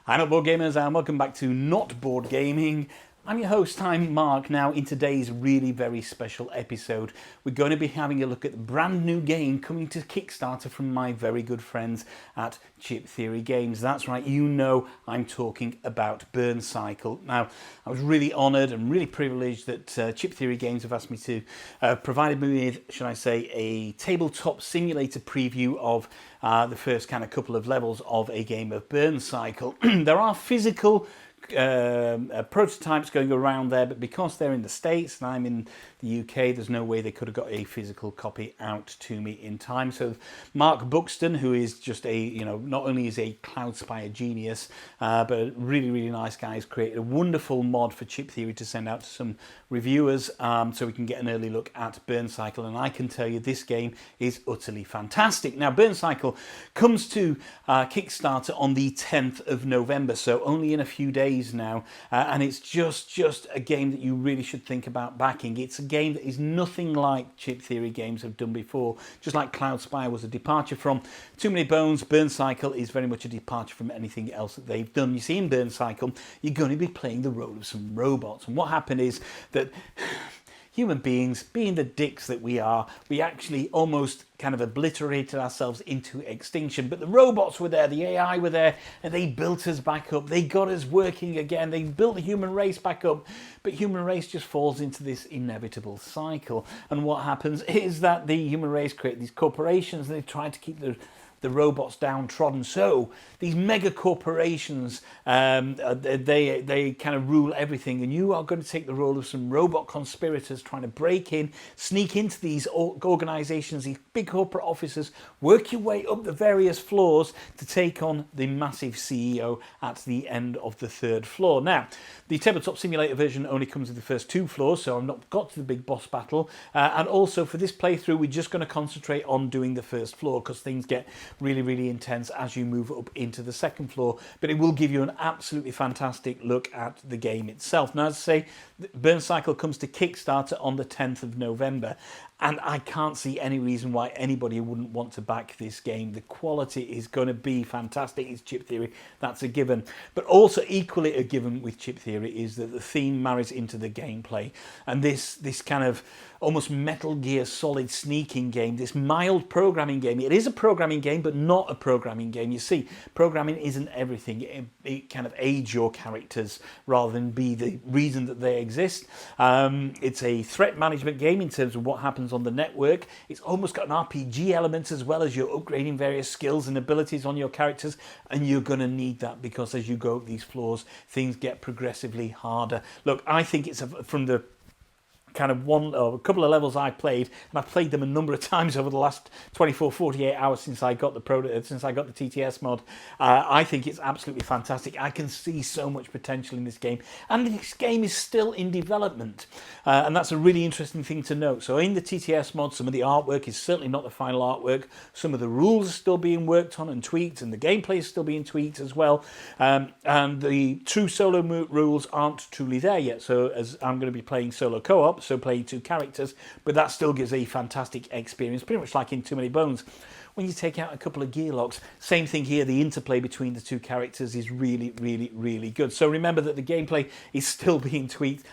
Hi, not board gamers, and welcome back to Not Board Gaming. I'm your host, I'm Mark. Now, in today's really very special episode, we're going to be having a look at the brand new game coming to Kickstarter from my very good friends at Chip Theory Games. That's right, you know I'm talking about Burncycle. Now, I was really honoured and really privileged that Chip Theory Games have asked me to provide me with, should I say, a tabletop simulator preview of the first kind of couple of levels of a game of Burncycle. There are physical prototypes going around there, but because they're in the States and I'm in the UK, there's no way they could have got a physical copy out to me in time. So Mark Buxton, who is just a, not only is a Cloudspire genius, but a really nice guy, has created a wonderful mod for Chip Theory to send out to some reviewers, so we can get an early look at Burncycle. And I can tell you this game is utterly fantastic. Now, Burncycle comes to Kickstarter on the 10th of November, so only in a few days now, and it's just a game that you really should think about backing. It's a game that is nothing like Chip Theory Games have done before. Just like Cloudspire was a departure from Too Many Bones, Burncycle is very much a departure from anything else that they've done. You see, in Burncycle, you're going to be playing the role of some robots, and what happened is that human beings, being the dicks that we are, we actually almost kind of obliterated ourselves into extinction. But the robots were there, the AI were there, and they built us back up. They got us working again. They built the human race back up. But human race just falls into this inevitable cycle. And what happens is that the human race create these corporations, and they try to keep the robots downtrodden. So these mega corporations, they kind of rule everything, and you are going to take the role of some robot conspirators trying to break in, sneak into these organizations, these big corporate offices, work your way up the various floors to take on the massive CEO at the end of the third floor. Now, the tabletop simulator version only comes with the first two floors, so I've not got to the big boss battle, and also for this playthrough we're just going to concentrate on doing the first floor because things get really intense as you move up into the second floor, but it will give you an absolutely fantastic look at the game itself. Now, as I say, Burncycle comes to Kickstarter on the 10th of November, and I can't see any reason why anybody wouldn't want to back this game. The quality is going to be fantastic. It's Chip Theory, that's a given. But also equally a given with Chip Theory is that the theme marries into the gameplay. And this kind of almost Metal Gear Solid sneaking game, this mild programming game. It is a programming game, but not a programming game. You see, programming isn't everything. It kind of aids your characters rather than be the reason that they exist. It's a threat management game in terms of what happens on the network. It's almost got an RPG element as well, as you're upgrading various skills and abilities on your characters, and you're going to need that because as you go up these floors, things get progressively harder. Look, I think it's from the kind of one or a couple of levels I played, and I've played them a number of times over the last 48 hours since I got the TTS mod. I think it's absolutely fantastic. I can see so much potential in this game, and this game is still in development, and that's a really interesting thing to note. So in the TTS mod, some of the artwork is certainly not the final artwork. Some of the rules are still being worked on and tweaked, and the gameplay is still being tweaked as well, and the true solo rules aren't truly there yet. So as I'm going to be playing solo co-op, so playing two characters, but that still gives a fantastic experience, pretty much like in Too Many Bones. When you take out a couple of gear locks, same thing here, the interplay between the two characters is really good. So remember that the gameplay is still being tweaked.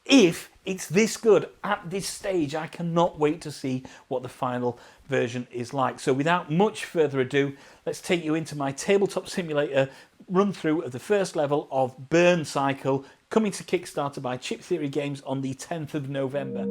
If it's this good at this stage, I cannot wait to see what the final version is like. So without much further ado, let's take you into my tabletop simulator run through of the first level of Burncycle, coming to Kickstarter by Chip Theory Games on the 10th of November.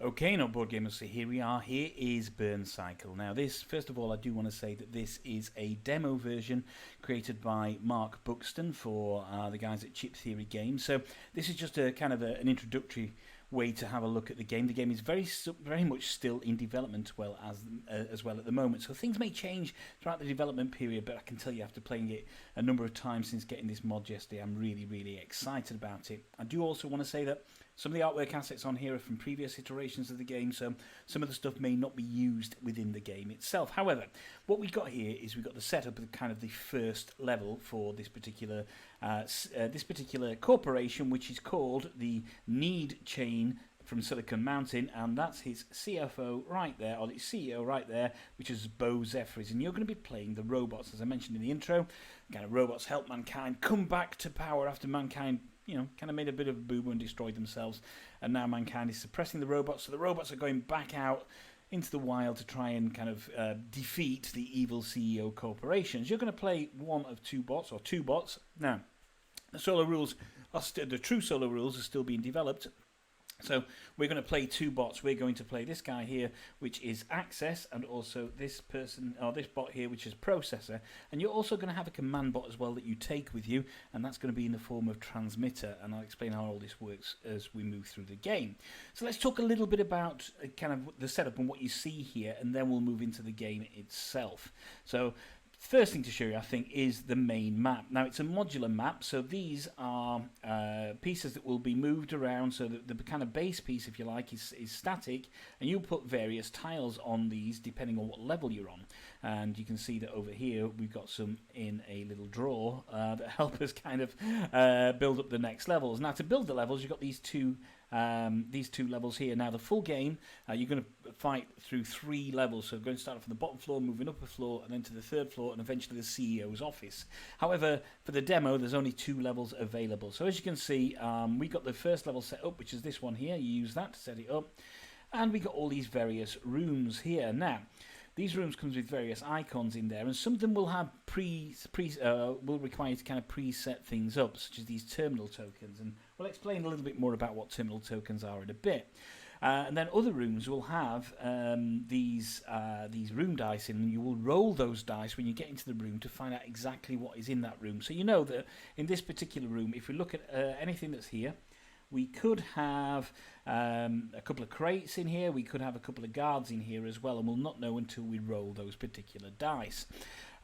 Okay, not board gamers, so here we are. Here is Burncycle. Now this, first of all, I do want to say that this is a demo version created by Mark Buxton for the guys at Chip Theory Games. So this is just a kind of an introductory way to have a look at the game. The game is very much still in development as well at the moment. So things may change throughout the development period, but I can tell you after playing it a number of times since getting this mod yesterday, I'm really excited about it. I do also want to say that Some of the artwork assets on here are from previous iterations of the game, so some of the stuff may not be used within the game itself. However, what we've got here is we've got the setup of kind of the first level for this particular corporation, which is called the Need Chain from Silicon Mountain, and that's his CFO right there, or the CEO right there, which is Bo Zephyrs. And you're going to be playing the robots, as I mentioned in the intro. Kind of robots help mankind come back to power after mankind, kind of made a bit of a boo-boo and destroyed themselves, and now mankind is suppressing the robots, so the robots are going back out into the wild to try and kind of defeat the evil CEO corporations. You're going to play one of two bots, or two bots. Now, the solo rules the true solo rules are still being developed. So we're going to play two bots. We're going to play this guy here, which is Access, and also this person, or this bot here, which is Processor. And you're also going to have a command bot as well that you take with you, and that's going to be in the form of Transmitter. And I'll explain how all this works as we move through the game. So let's talk a little bit about kind of the setup and what you see here, and then we'll move into the game itself. So first thing to show you, I think, is the main map. Now, it's a modular map, so these are pieces that will be moved around, so that the kind of base piece, if you like, is static, and you put various tiles on these depending on what level you're on. And you can see that over here we've got some in a little drawer that help us kind of build up the next levels. Now, to build the levels, you've got these two levels here. Now, the full game, you're going to fight through 3 levels. So we're going to start from the bottom floor, moving up a floor, and then to the 3rd floor, and eventually the CEO's office. However, for the demo, there's only 2 levels available. So as you can see, we got the first level set up, which is this one here. You use that to set it up. And we got all these various rooms here. Now, these rooms comes with various icons in there, and some of them will have will require you to kind of preset things up, such as these terminal tokens. And we'll explain a little bit more about what terminal tokens are in a bit. And then other rooms will have these room dice in, and you will roll those dice when you get into the room to find out exactly what is in that room. So you know that in this particular room, if we look at anything that's here, we could have a couple of crates in here, we could have a couple of guards in here as well, and we'll not know until we roll those particular dice.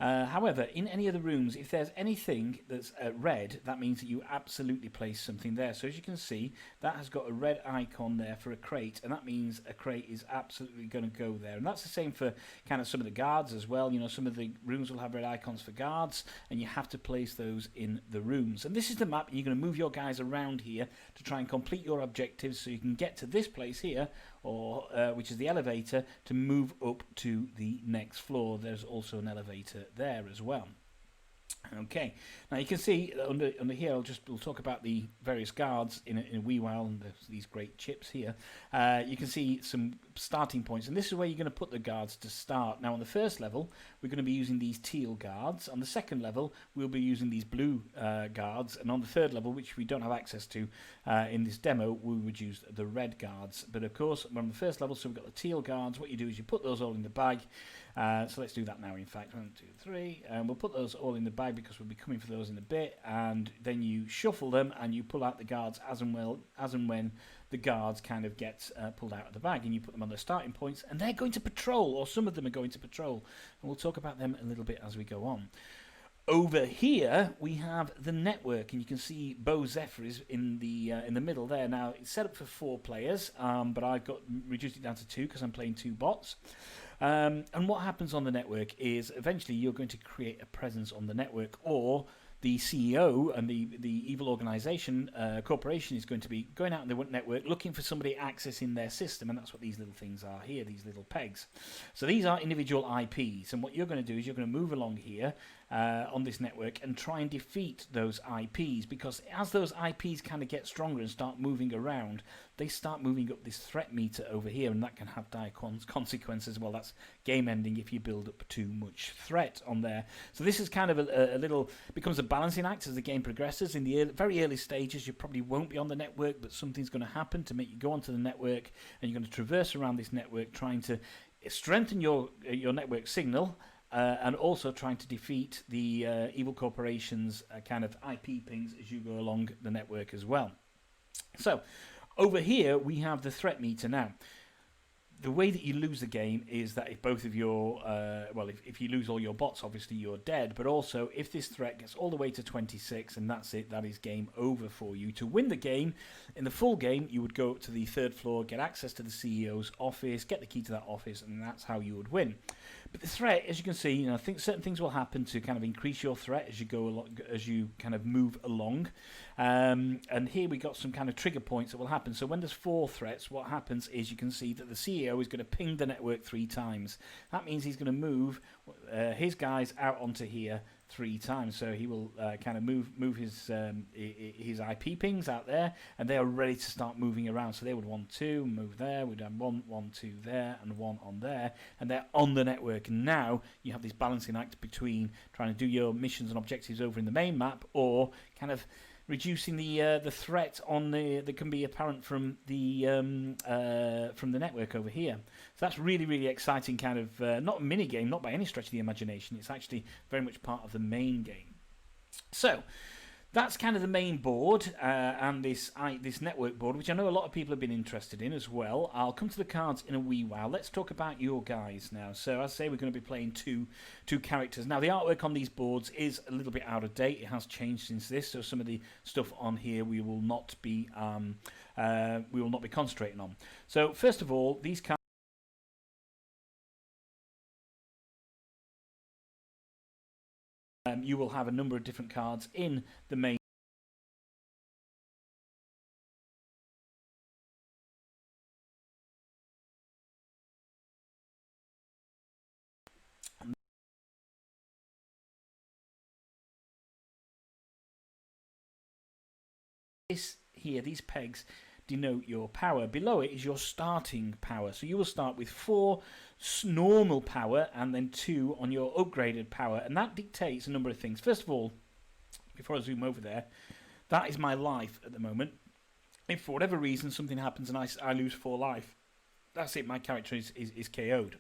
However, in any of the rooms, if there's anything that's red, that means that you absolutely place something there. So as you can see, that has got a red icon there for a crate, and that means a crate is absolutely going to go there. And that's the same for kind of some of the guards as well. Some of the rooms will have red icons for guards, and you have to place those in the rooms. And this is the map, and you're going to move your guys around here to try and complete your objectives so you can get to this place here, or which is the elevator, to move up to the next floor. There's also an elevator there as well. Okay, now you can see under here, we'll talk about the various guards in a wee while, and there's these great chips here. You can see some starting points, and this is where you're going to put the guards to start. Now, on the first level, we're going to be using these teal guards. On the second level, we'll be using these blue guards, and on the 3rd level, which we don't have access to in this demo, we would use the red guards. But of course, we're on the first level, so we've got the teal guards. What you do is you put those all in the bag. So let's do that now, in fact. 1, 2, 3, and we'll put those all in the bag because we'll be coming for those in a bit, and then you shuffle them and you pull out the guards as and when the guards kind of get pulled out of the bag, and you put them on their starting points, and they're going to patrol, or some of them are going to patrol, and we'll talk about them a little bit as we go on. Over here we have the network, and you can see Bo Zephyrs in the middle there. Now, it's set up for 4 players, but I've reduced it down to 2 because I'm playing 2 bots. And what happens on the network is eventually you're going to create a presence on the network, or the CEO and the evil organization, corporation, is going to be going out in the network looking for somebody accessing their system, and that's what these little things are here, these little pegs. So these are individual IPs, and what you're going to do is you're going to move along here on this network and try and defeat those IPs, because as those IPs kind of get stronger and start moving around, they start moving up this threat meter over here, and that can have dire consequences. Well, that's game ending if you build up too much threat on there. So this is kind of a little, becomes a balancing act as the game progresses. In the very early stages, you probably won't be on the network, but something's going to happen to make you go onto the network, and you're going to traverse around this network trying to strengthen your network signal, and also trying to defeat the evil corporation's kind of IP pings as you go along the network as well. So over here we have the threat meter. Now, the way that you lose the game is that if both of your, if you lose all your bots, obviously you're dead. But also, if this threat gets all the way to 26, and that's it, that is game over for you. To win the game, in the full game, you would go up to the 3rd floor, get access to the CEO's office, get the key to that office, and that's how you would win. But the threat, as you can see, I think certain things will happen to kind of increase your threat as you go along, as you kind of move along. And here we got some kind of trigger points that will happen. So when there's 4 threats, what happens is you can see that the CEO is going to ping the network 3 times. That means he's going to move his guys out onto here 3 times. So he will kind of move his IP pings out there, and they are ready to start moving around. So they would want 2, move there, we'd have 1, 1, 2 there, and 1 on there, and they're on the network. And now you have this balancing act between trying to do your missions and objectives over in the main map, or kind of reducing the threat on that can be apparent from the network over here. So that's really, really exciting, kind of not a mini game, not by any stretch of the imagination. It's actually very much part of the main game. So that's kind of the main board and this network board, which I know a lot of people have been interested in as well. I'll come to the cards in a wee while. Let's talk about your guys now. So as I say, we're going to be playing two characters. Now the artwork on these boards is a little bit out of date. It has changed since this, so some of the stuff on here we will not be concentrating on. So first of all, these cards. You will have a number of different cards in the main. This here, these pegs denote your power. Below it is your starting power. So you will start with 4 normal power and then 2 on your upgraded power, and that dictates a number of things. First of all, before I zoom over there, that is my life at the moment. If for whatever reason something happens and I lose 4 life, that's it, my character is KO'd,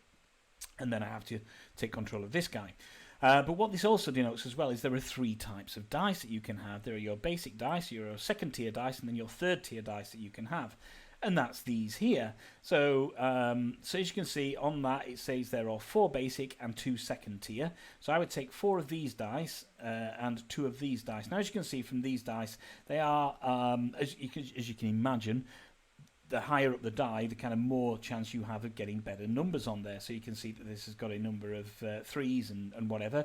and then I have to take control of this guy. But what this also denotes as well is there are 3 types of dice that you can have. There are your basic dice, your 2nd tier dice, and then your 3rd tier dice that you can have. And that's these here. So, so as you can see on that, it says there are 4 basic and 2 2nd tier. So I would take 4 of these dice and 2 of these dice. Now, as you can see from these dice, they are, as you can imagine, the higher up the die, the kind of more chance you have of getting better numbers on there. So you can see that this has got a number of 3s and whatever.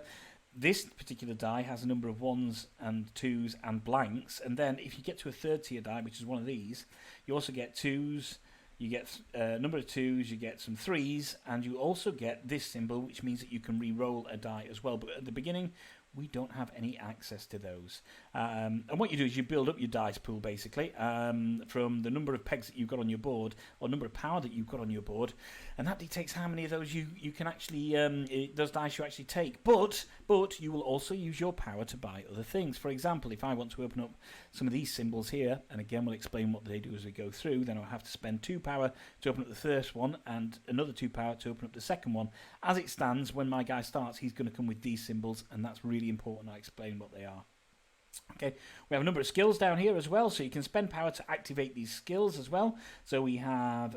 This particular die has a number of 1s and 2s and blanks. And then if you get to a 3rd tier die, which is one of these, you also get 2s, you get a number of 2s, you get some 3s, and you also get this symbol, which means that you can re-roll a die as well. But at the beginning, we don't have any access to those. And what you do is you build up your dice pool, basically, from the number of pegs that you've got on your board, or number of power that you've got on your board, and that dictates how many of those you can actually, those dice you actually take. But you will also use your power to buy other things. For example, if I want to open up some of these symbols here, and again we'll explain what they do as we go through, then I'll have to spend 2 power to open up the first one, and another 2 power to open up the second one. As it stands, when my guy starts, he's going to come with these symbols, and that's really important. I explain what they are. Okay, we have a number of skills down here as well, so you can spend power to activate these skills as well. So we have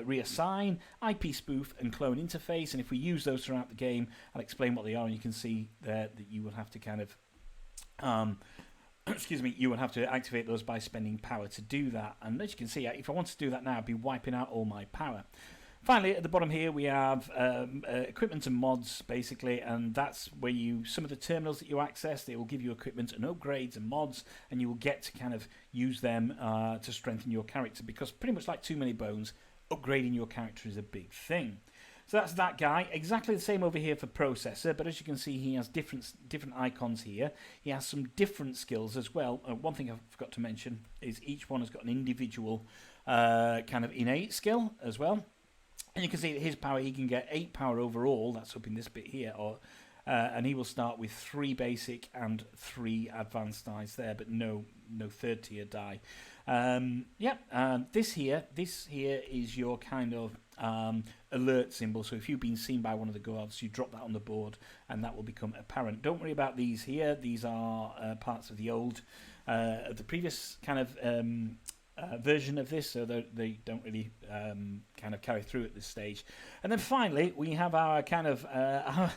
reassign, IP spoof, and clone interface, and if we use those throughout the game, I'll explain what they are, and you can see there that you will have to kind of excuse me, you will have to activate those by spending power to do that. And as you can see, if I want to do that now, I'd be wiping out all my power. Finally, at the bottom here, we have equipment and mods, basically, and that's where some of the terminals that you access, they will give you equipment and upgrades and mods, and you will get to kind of use them to strengthen your character, because pretty much like Too Many Bones, upgrading your character is a big thing. So that's that guy. Exactly the same over here for Processor, but as you can see, he has different icons here. He has some different skills as well. One thing I forgot to mention is each one has got an individual kind of innate skill as well. And you can see that his power, he can get 8 power overall, that's up in this bit here, and he will start with 3 basic and 3 advanced dice there, but no 3rd tier die. This here is your kind of alert symbol. So if you've been seen by one of the guards, you drop that on the board, and that will become apparent. Don't worry about these here. These are parts of the old, the previous kind of version of this, so they don't really kind of carry through at this stage. And then finally, we have our kind of our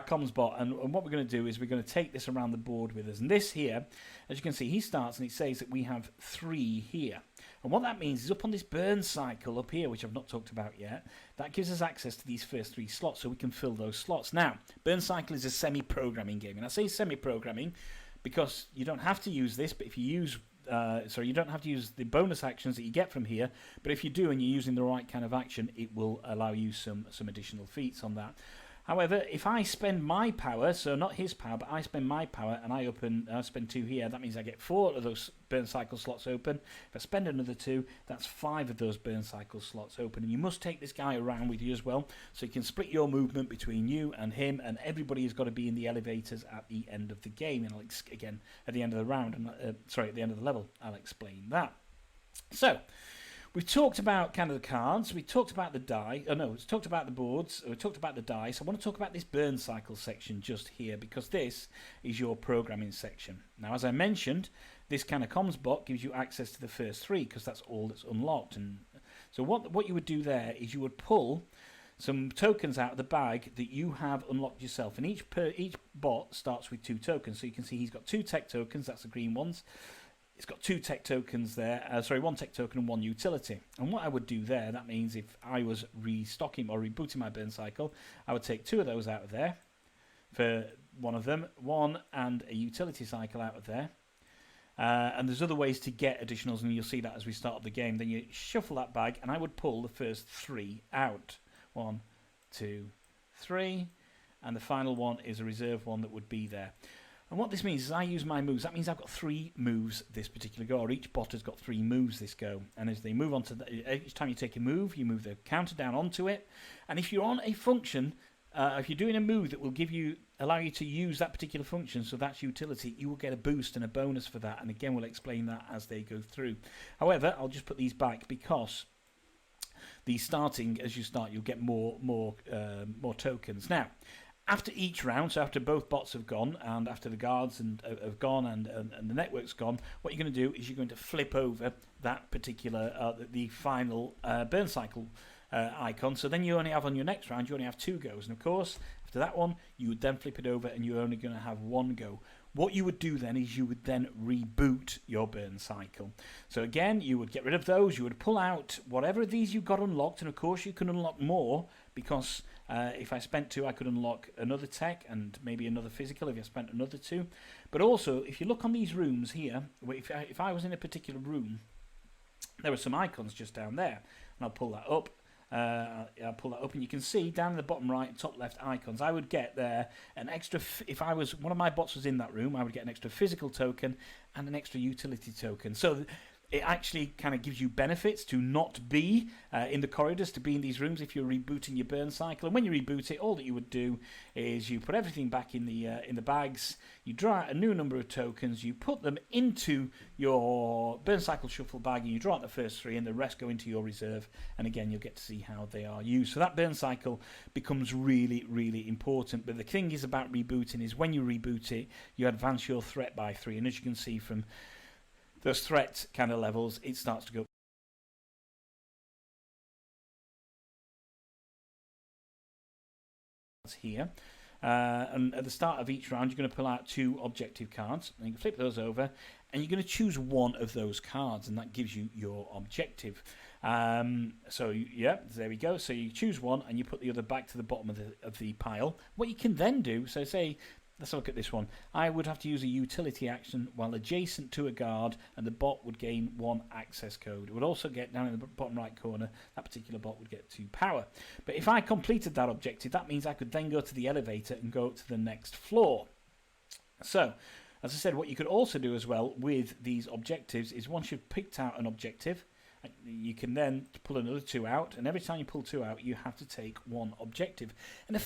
comms bot, and what we're going to do is we're going to take this around the board with us. And this here, as you can see, he starts and it says that we have 3 here. And what that means is up on this burn cycle up here, which I've not talked about yet, that gives us access to these first 3 slots, so we can fill those slots. Now, burn cycle is a semi-programming game, and I say semi-programming because you don't have to use this, but if you use you don't have to use the bonus actions that you get from here, but if you do and you're using the right kind of action, it will allow you some additional feats on that. However, if I spend my power, so not his power, but I spend my power and I spend 2 here, that means I get 4 of those burn cycle slots open. If I spend another 2, that's 5 of those burn cycle slots open. And you must take this guy around with you as well, so you can split your movement between you and him, and everybody has got to be in the elevators at the end of the game. And again, at the end of the round, at the end of the level, I'll explain that. So, we've talked about kind of the cards, we talked about the die, we've talked about the boards, we talked about the dice. I want to talk about this burn cycle section just here, because this is your programming section. Now, as I mentioned, this kind of comms bot gives you access to the first 3, because that's all that's unlocked. And so what you would do there is you would pull some tokens out of the bag that you have unlocked yourself, and each bot starts with 2 tokens. So you can see he's got 2 tech tokens, that's the green ones. It's got 2 tech tokens there, 1 tech token and 1 utility. And what I would do there, that means if I was restocking or rebooting my burn cycle, I would take 2 of those out of there for one of them, 1 and a utility cycle out of there. And there's other ways to get additionals, and you'll see that as we start up the game. Then you shuffle that bag, and I would pull the first 3 out. 1, 2, 3, and the final one is a reserve one that would be there. And what this means is I use my moves. That means I've got 3 moves this particular go, or each bot has got 3 moves this go. And as they move on to each time you take a move, you move the counter down onto it. And if you're on a function, if you're doing a move that will allow you to use that particular function, so that's utility, you will get a boost and a bonus for that. And again, we'll explain that as they go through. However, I'll just put these back because as you start, you'll get more tokens. Now, after each round, so after both bots have gone, and after the guards have gone and the network's gone, what you're going to do is you're going to flip over that particular, the final burn cycle icon. So then you only have on your next round, you only have 2 goes. And of course, after that one, you would then flip it over and you're only going to have 1 go. What you would do then is you would then reboot your burn cycle. So again, you would get rid of those, you would pull out whatever of these you got unlocked, and of course you can unlock more, because if I spent 2, I could unlock another tech and maybe another physical if I spent another 2. But also, if you look on these rooms here, if I was in a particular room, there are some icons just down there, and I'll pull that up. I'll pull that up, and you can see down in the bottom right, top left icons. I would get there an extra. If I was one of my bots was in that room, I would get an extra physical token and an extra utility token. So it actually kind of gives you benefits to not be in the corridors, to be in these rooms if you're rebooting your burn cycle. And when you reboot it, all that you would do is you put everything back in the bags, you draw out a new number of tokens, you put them into your burn cycle shuffle bag, and you draw out the first 3, and the rest go into your reserve. And again, you'll get to see how they are used. So that burn cycle becomes really, really important. But the thing is about rebooting is when you reboot it, you advance your threat by 3. And as you can see from those threat kind of levels, it starts to go here. And at the start of each round, you're going to pull out 2 objective cards, and you can flip those over, and you're going to choose one of those cards, and that gives you your objective. Yeah, there we go. So you choose one, and you put the other back to the bottom of the pile. What you can then do, so say, let's look at this one. I would have to use a utility action while adjacent to a guard, and the bot would gain 1 access code. It would also get down in the bottom right corner, that particular bot would get 2 power. But if I completed that objective, that means I could then go to the elevator and go up to the next floor. So, as I said, what you could also do as well with these objectives is once you've picked out an objective, you can then pull another 2 out, and every time you pull 2 out, you have to take 1 objective. And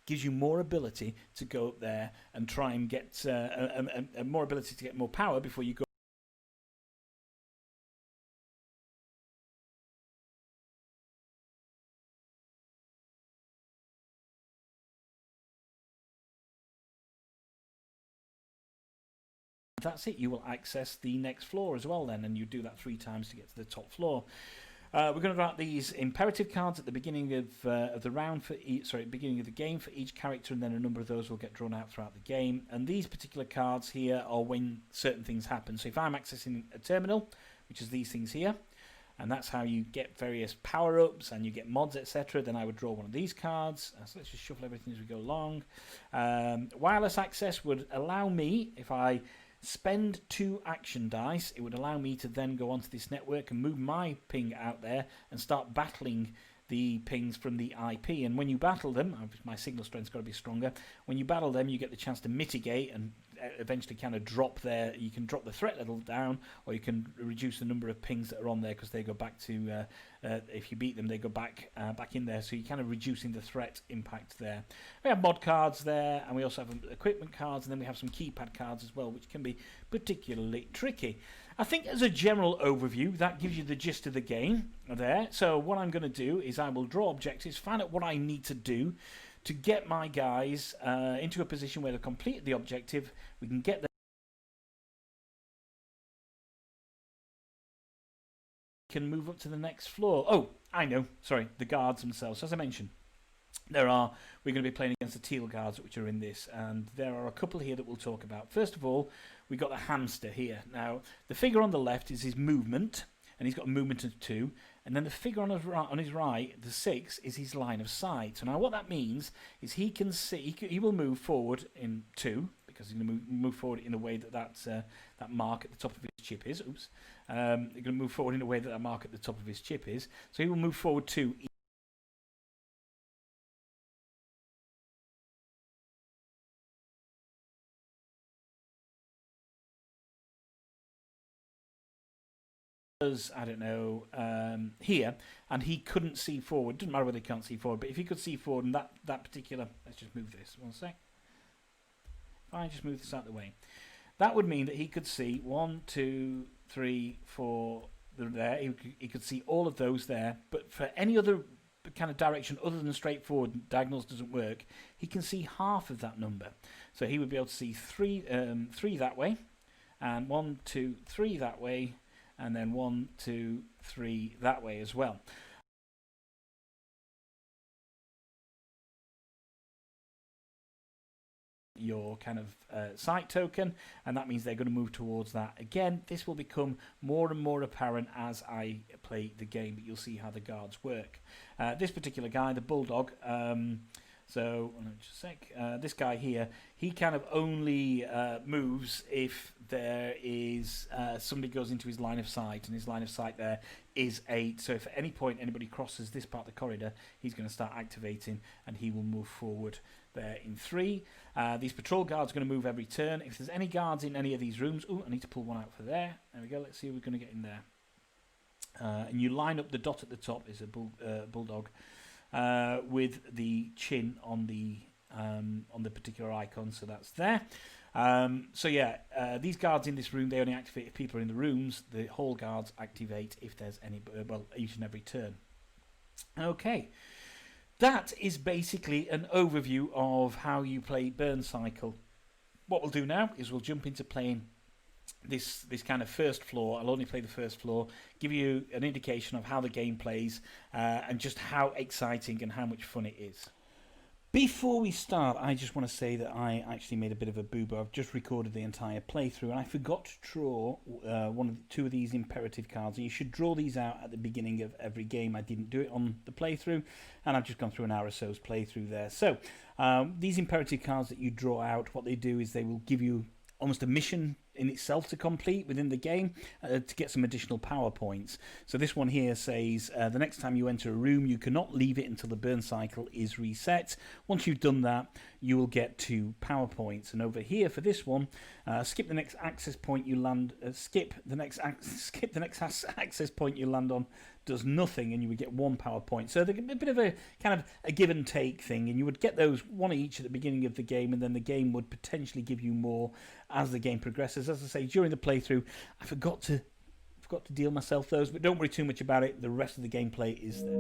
gives you more ability to go up there and try and get more ability to get more power before you go that's it. You will access the next floor as well then, and you do that 3 times to get to the top floor. We're going to draw out these imperative cards at the beginning of the round for beginning of the game for each character, and then a number of those will get drawn out throughout the game. And these particular cards here are when certain things happen. So if I'm accessing a terminal, which is these things here, and that's how you get various power-ups and you get mods, etc., then I would draw one of these cards. So let's just shuffle everything as we go along. Wireless access would allow me, if I spend 2 action dice, it would allow me to then go onto this network and move my ping out there and start battling the pings from the IP. And when you battle them, my signal strength's got to be stronger, when you battle them you get the chance to mitigate and eventually kind of drop you can drop the threat level down, or you can reduce the number of pings that are on there, because they go back to, if you beat them, they go back in there, so you're kind of reducing the threat impact there. We have mod cards there, and we also have equipment cards, and then we have some keypad cards as well, which can be particularly tricky. I think as a general overview, that gives you the gist of the game there. So what I'm going to do is I will draw objectives, find out what I need to do to get my guys into a position where they've completed the objective. We can get them, can move up to the next floor. Oh, I know, sorry, the guards themselves. As I mentioned, we're going to be playing against the teal guards, which are in this, and there are a couple here that we'll talk about. First of all, we've got the hamster here. Now, the figure on the left is his movement, and he's got a movement of 2. And then the figure on his right, the 6, is his line of sight. So now what that means is he can see, he will move forward in 2, because he's going to move forward in a way that mark at the top of his chip is. Oops. They're going to move forward in a way that mark at the top of his chip is. So he will move forward 2. I don't know, here, and he couldn't see forward. Doesn't matter whether he can't see forward, but if he could see forward, and that particular, let's just move this 1 sec. If I just move this out of the way, that would mean that he could see 1, 2, 3, 4 there. He could see all of those there, but for any other kind of direction other than straightforward, diagonals doesn't work. He can see half of that number, so he would be able to see 3 that way, and 1, 2, 3 that way, and then 1, 2, 3 that way as well. Your kind of sight token, and that means they're going to move towards that. Again, this will become more and more apparent as I play the game, but you'll see how the guards work. This particular guy, the bulldog, so just a sec. This guy here, he kind of only moves if there is somebody goes into his line of sight, and his line of sight there is 8. So if at any point anybody crosses this part of the corridor, he's going to start activating, and he will move forward there in 3. These patrol guards are going to move every turn. If there's any guards in any of these rooms, I need to pull one out for there. There we go. Let's see who we're going to get in there. And you line up the dot at the top is a bulldog. With the chin on the particular icon, so that's there. So yeah, these guards in this room, they only activate if people are in the rooms. The hall guards activate if there's any, each and every turn. Okay, that is basically an overview of how you play burncycle. What we'll do now is we'll jump into playing this kind of first floor. I'll only play the first floor, give you an indication of how the game plays, and just how exciting and how much fun it is. Before we start, I just want to say that I actually made a bit of a boo-boo. I've just recorded the entire playthrough, and I forgot to draw two of these imperative cards. And you should draw these out at the beginning of every game. I didn't do it on the playthrough, and I've just gone through an hour or so's playthrough there. So these imperative cards that you draw out, what they do is they will give you almost a mission in itself to complete within the game to get some additional power points. So this one here says the next time you enter a room, you cannot leave it until the burn cycle is reset. Once you've done that, you will get 2 power points. And over here for this one, skip the next access point you land. Skip the next access point you land on does nothing, and you would get 1 power point. So they're a bit of a kind of a give and take thing, and you would get those one each at the beginning of the game, and then the game would potentially give you more as the game progresses. As I say, during the playthrough, I forgot to deal myself those, but don't worry too much about it. The rest of the gameplay is there.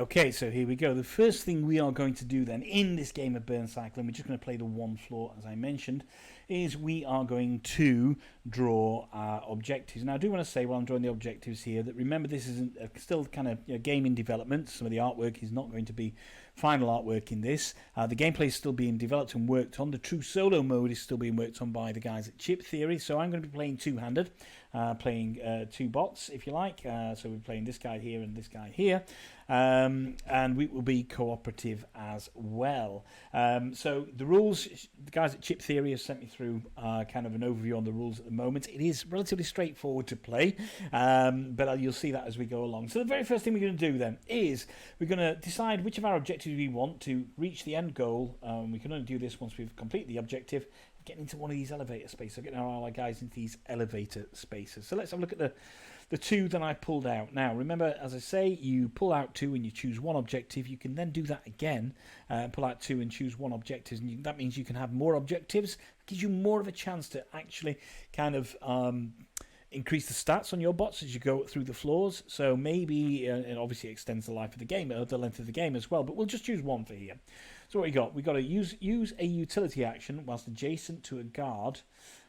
Okay, so here we go. The first thing we are going to do then in this game of burncycle, and we're just going to play the one floor as I mentioned, is we are going to draw our objectives. Now I do want to say while I'm drawing the objectives here that remember this is still kind of a game in development. Some of the artwork is not going to be final artwork in this. The gameplay is still being developed and worked on. The true solo mode is still being worked on by the guys at Chip Theory, so I'm going to be playing two-handed, playing two bots if you like. So we're playing this guy here and this guy here. And we will be cooperative as well. So the rules, the guys at Chip Theory have sent me through kind of an overview on the rules at the moment. It is relatively straightforward to play, but you'll see that as we go along. So the very first thing we're going to do then is we're going to decide which of our objectives we want to reach the end goal. We can only do this once we've completed the objective. Getting into one of these elevator spaces, so getting our guys into these elevator spaces. So let's have a look at the two that I pulled out. Now, remember, as I say, you pull out two and you choose one objective. You can then do that again, pull out two and choose one objective. And that means you can have more objectives. It gives you more of a chance to actually kind of increase the stats on your bots as you go through the floors. So maybe it obviously extends the life of the game, or the length of the game as well. But we'll just choose one for here. So what we got? We got to use a utility action whilst adjacent to a guard.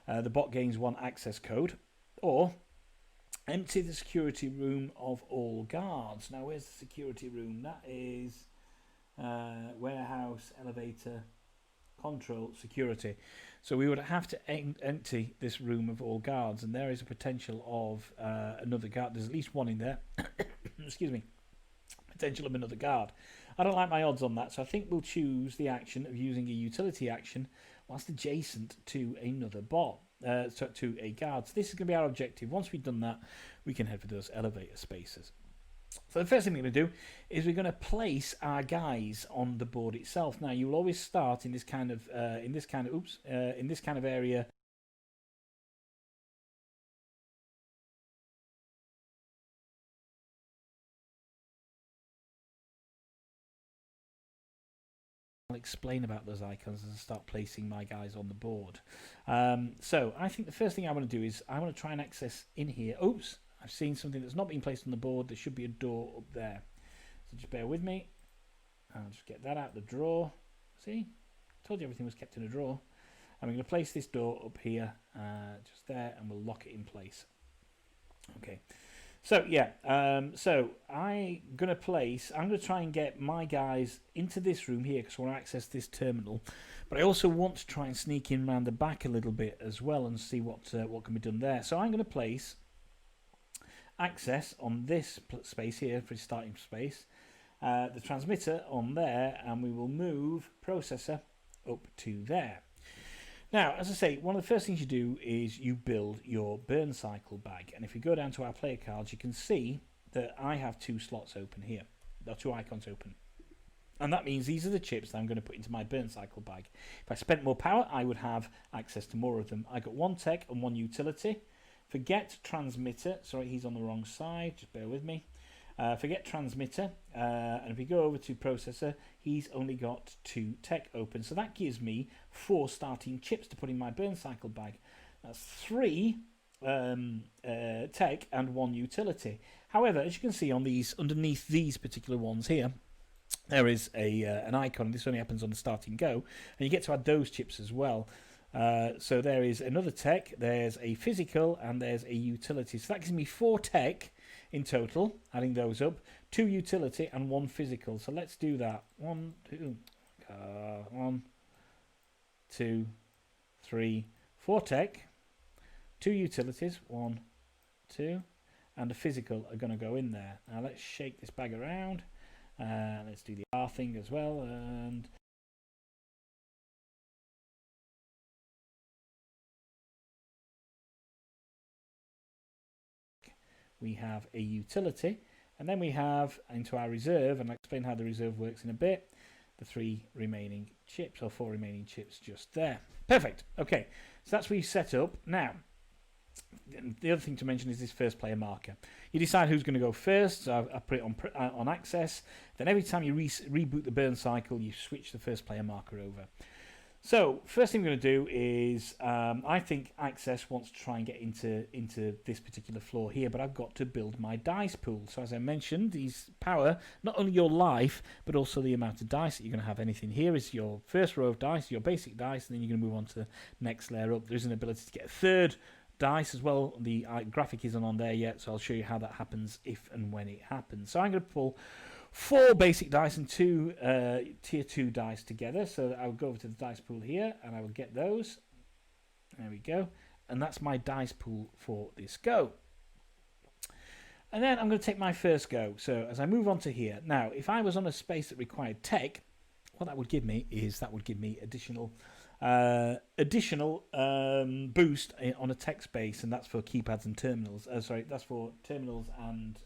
The bot gains one access code, or empty the security room of all guards. Now, where's the security room? That is warehouse, elevator, control, security. So we would have to empty this room of all guards, and there is a potential of another guard. There's at least one in there. Excuse me. Potential of another guard. I don't like my odds on that, so I think we'll choose the action of using a utility action whilst adjacent to another bot. To a guard. So this is going to be our objective. Once we've done that, we can head for those elevator spaces. So the first thing we're going to do is we're going to place our guys on the board itself. Now you will always start in this kind of area. I'll explain about those icons as I start placing my guys on the board. So I think the first thing I want to do is I want to try and access in here. Oops, I've seen something that's not been placed on the board. There should be a door up there. So just bear with me. I'll just get that out of the drawer. See? Told you everything was kept in a drawer. And we're going to place this door up here, just there, and we'll lock it in place. Okay. So yeah, so I'm going to try and get my guys into this room here because I want to access this terminal, but I also want to try and sneak in around the back a little bit as well and see what can be done there. So I'm going to place access on this space here for starting space, the transmitter on there, and we will move processor up to there. Now, as I say, one of the first things you do is you build your burncycle bag. And if we go down to our player cards, you can see that I have two slots open here. There are two icons open. And that means these are the chips that I'm going to put into my burncycle bag. If I spent more power, I would have access to more of them. I got one tech and one utility. Forget transmitter. Sorry, he's on the wrong side. Just bear with me. Forget transmitter, and if we go over to processor, he's only got two tech open, so that gives me 4 starting chips to put in my burncycle bag. That's 3 tech and 1 utility. However, as you can see on these, underneath these particular ones here, there is an icon. This only happens on the starting go, and you get to add those chips as well. So there is another tech, there's a physical, and there's a utility. So that gives me 4 tech in total, adding those up, 2 utility and 1 physical. So let's do that. 1, 2, 3, 4 tech, 2 utilities, 1, 2, and a physical are going to go in there. Now let's shake this bag around. Let's do the R thing as well, and we have a utility, and then we have into our reserve, and I'll explain how the reserve works in a bit, the 3 remaining chips, or 4 remaining chips just there. Perfect. Okay, so that's what you set up. Now, the other thing to mention is this first player marker. You decide who's going to go first, so I put it on access. Then every time you reboot the burn cycle, you switch the first player marker over. So first thing we're going to do is I think Access wants to try and get into this particular floor here, but I've got to build my dice pool. So as I mentioned, these power not only your life but also the amount of dice that you're going to have. Anything here is your first row of dice, your basic dice, and then you're going to move on to the next layer up. There's an ability to get a third dice as well. The graphic isn't on there yet, so I'll show you how that happens if and when it happens. So I'm going to pull 4 basic dice and 2 tier 2 dice together. So I'll go over to the dice pool here and I will get those. There we go. And that's my dice pool for this go. And then I'm going to take my first go. So as I move on to here, now if I was on a space that required tech, what that would give me is additional boost on a tech space, and that's for keypads and terminals. Sorry, that's for terminals and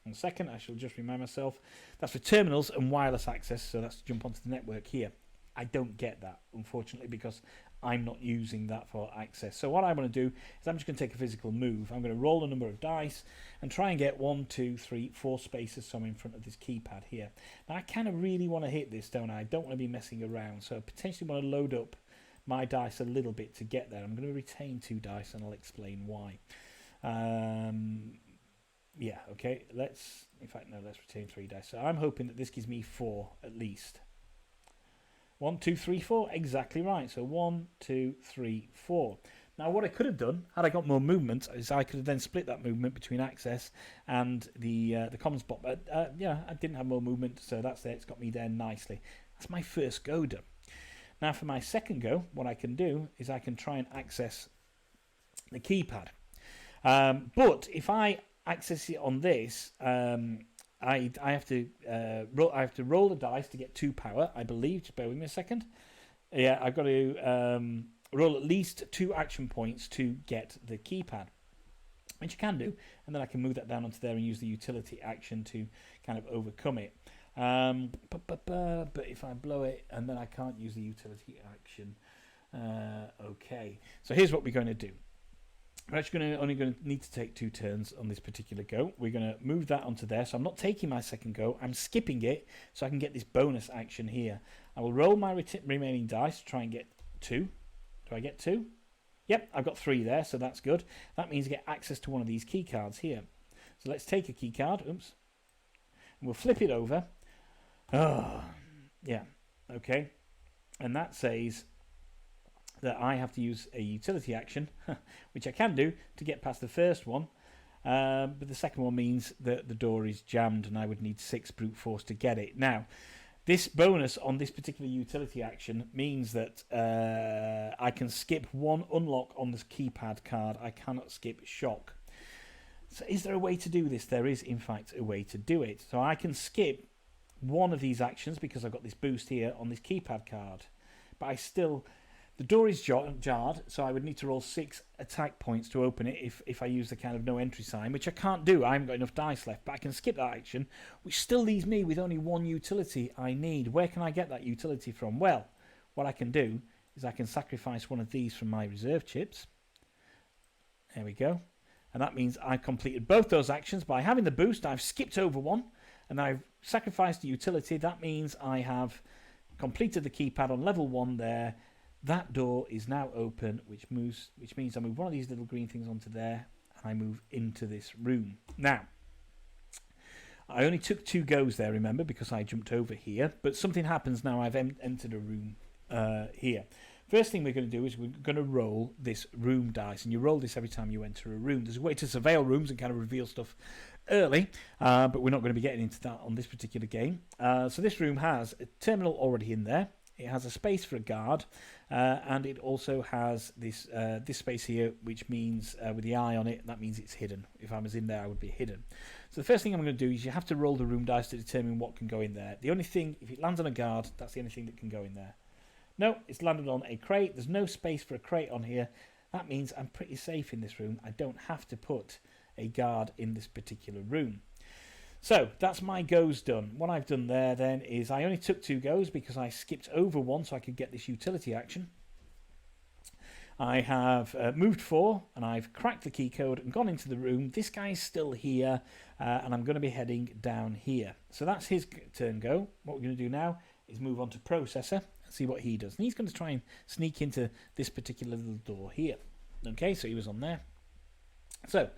1 second, I shall just remind myself. That's for terminals and wireless access, so that's to jump onto the network here. I don't get that, unfortunately, because I'm not using that for access. So what I want to do is I'm just going to take a physical move. I'm going to roll a number of dice and try and get 1, 2, 3, 4 spaces, so I'm in front of this keypad here. Now I kind of really want to hit this, don't I? I don't want to be messing around, so I potentially want to load up my dice a little bit to get there. I'm going to retain 2 dice and I'll explain why. Yeah, okay, let's retain 3 dice. So I'm hoping that this gives me 4 at least. 1, 2, 3, 4, exactly right. So 1, 2, 3, 4. Now what I could have done, had I got more movement, is I could have then split that movement between access and the common spot. But yeah, I didn't have more movement, so that's there. It's got me there nicely. That's my first go done. Now for my second go, what I can do is I can try and access the keypad. But if I access it on this, I have to roll the dice to get 2 power, I believe. Just bear with me a second. Yeah, I've got to roll at least 2 action points to get the keypad, which you can do, and then I can move that down onto there and use the utility action to kind of overcome it. But if I blow it and then I can't use the utility action, okay. So here's what we're going to do. We're actually only going to need to take 2 turns on this particular go. We're going to move that onto there. So I'm not taking my second go. I'm skipping it so I can get this bonus action here. I will roll my remaining dice to try and get 2. Do I get 2? Yep, I've got 3 there, so that's good. That means I get access to one of these key cards here. So let's take a key card. Oops. And we'll flip it over. Oh, yeah. Okay. And that says that I have to use a utility action, which I can do to get past the first one, but the second one means that the door is jammed and I would need 6 brute force to get it. Now, this bonus on this particular utility action means that I can skip 1 unlock on this keypad card. I cannot skip shock. So is there a way to do this? There is, in fact, a way to do it. So I can skip 1 of these actions because I've got this boost here on this keypad card, but I still... The door is jarred, so I would need to roll 6 attack points to open it if I use the kind of no entry sign, which I can't do. I haven't got enough dice left, but I can skip that action, which still leaves me with only 1 utility I need. Where can I get that utility from? Well, what I can do is I can sacrifice one of these from my reserve chips. There we go. And that means I've completed both those actions. By having the boost, I've skipped over 1, and I've sacrificed the utility. That means I have completed the keypad on level 1 there. That door is now open, which means I move one of these little green things onto there, and I move into this room. Now, I only took 2 goes there, remember, because I jumped over here, but something happens now. I've entered a room here. First thing we're going to do is we're going to roll this room dice, and you roll this every time you enter a room. There's a way to surveil rooms and kind of reveal stuff early, but we're not going to be getting into that on this particular game. So this room has a terminal already in there. It has a space for a guard, and it also has this space here, which means with the eye on it, that means it's hidden. If I was in there, I would be hidden. So the first thing I'm going to do is you have to roll the room dice to determine what can go in there. The only thing, if it lands on a guard, that's the only thing that can go in there. No, it's landed on a crate. There's no space for a crate on here. That means I'm pretty safe in this room. I don't have to put a guard in this particular room. So that's my goes done. What I've done there then is I only took 2 goes because I skipped over 1 so I could get this utility action. I have moved 4 and I've cracked the key code and gone into the room. This guy's still here and I'm going to be heading down here. So that's his turn go. What we're going to do now is move on to processor. see what he does. And he's going to try and sneak into this particular little door here. Okay, so he was on there. So,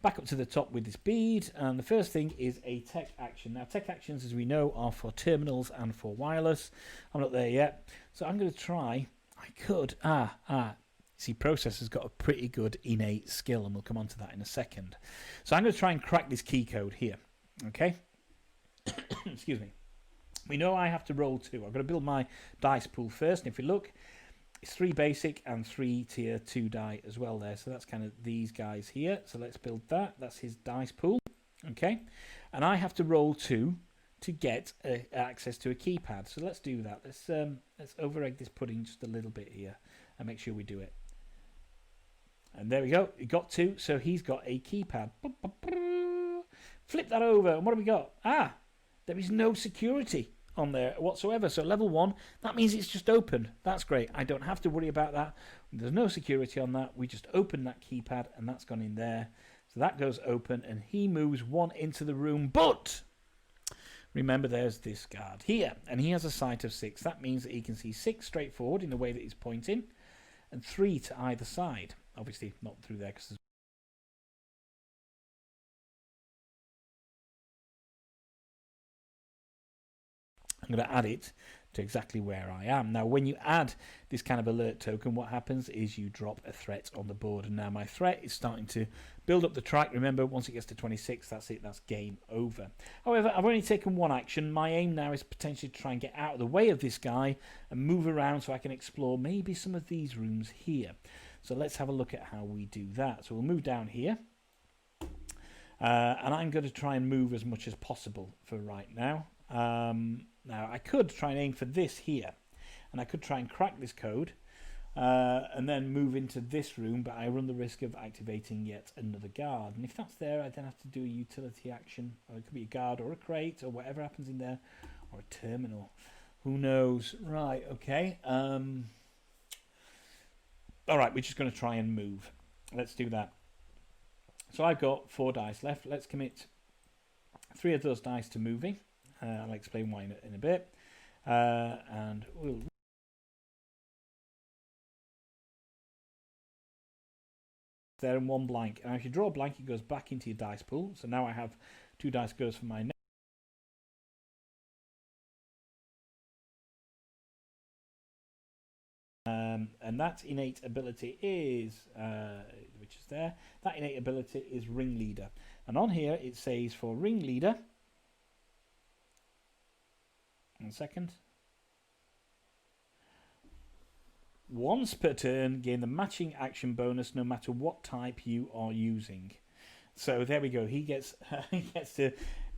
back up to the top with this bead, and the first thing is a tech action. Now, tech actions, as we know, are for terminals and for wireless. I'm not there yet, so I'm going to try. I could. See, Processor's got a pretty good innate skill, and we'll come on to that in a second. So I'm going to try and crack this key code here. Okay? Excuse me. We know I have to roll 2. I've got to build my dice pool first, and if we look, it's 3 basic and 3 tier 2 die as well there. So that's kind of these guys here. So let's build that. That's his dice pool. Okay? And I have to roll 2 to get access to a keypad. So let's do that. Let's over-egg this pudding just a little bit here and make sure we do it. And there we go. He got 2, so he's got a keypad. Flip that over, and what have we got? There is no security on there whatsoever. So level 1, that means it's just open. That's great. I don't have to worry about that. There's no security on that. We just open that keypad, and that's gone in there. So that goes open, and he moves 1 into the room. But remember, there's this guard here, and he has a sight of 6. That means that he can see 6 straight forward in the way that he's pointing, and 3 to either side. Obviously, not through there because I'm going to add it to exactly where I am. Now, when you add this kind of alert token, what happens is you drop a threat on the board. And now my threat is starting to build up the track. Remember, once it gets to 26, that's it. That's game over. However, I've only taken 1 action. My aim now is potentially to try and get out of the way of this guy and move around so I can explore maybe some of these rooms here. So let's have a look at how we do that. So we'll move down here. And I'm going to try and move as much as possible for right now. Now, I could try and aim for this here, and I could try and crack this code and then move into this room, but I run the risk of activating yet another guard. And if that's there, I then have to do a utility action, or it could be a guard or a crate or whatever happens in there, or a terminal. Who knows? Right, okay. All right, we're just going to try and move. Let's do that. So I've got 4 dice left. Let's commit 3 of those dice to moving. I'll explain why in a bit. And we'll there and 1 blank. And if you draw a blank, it goes back into your dice pool. So now I have 2 dice goes for my next. And that innate ability is, which is there, that innate ability is Ringleader. And on here it says for Ringleader, 1 second, once per turn, gain the matching action bonus no matter what type you are using. So there we go. He gets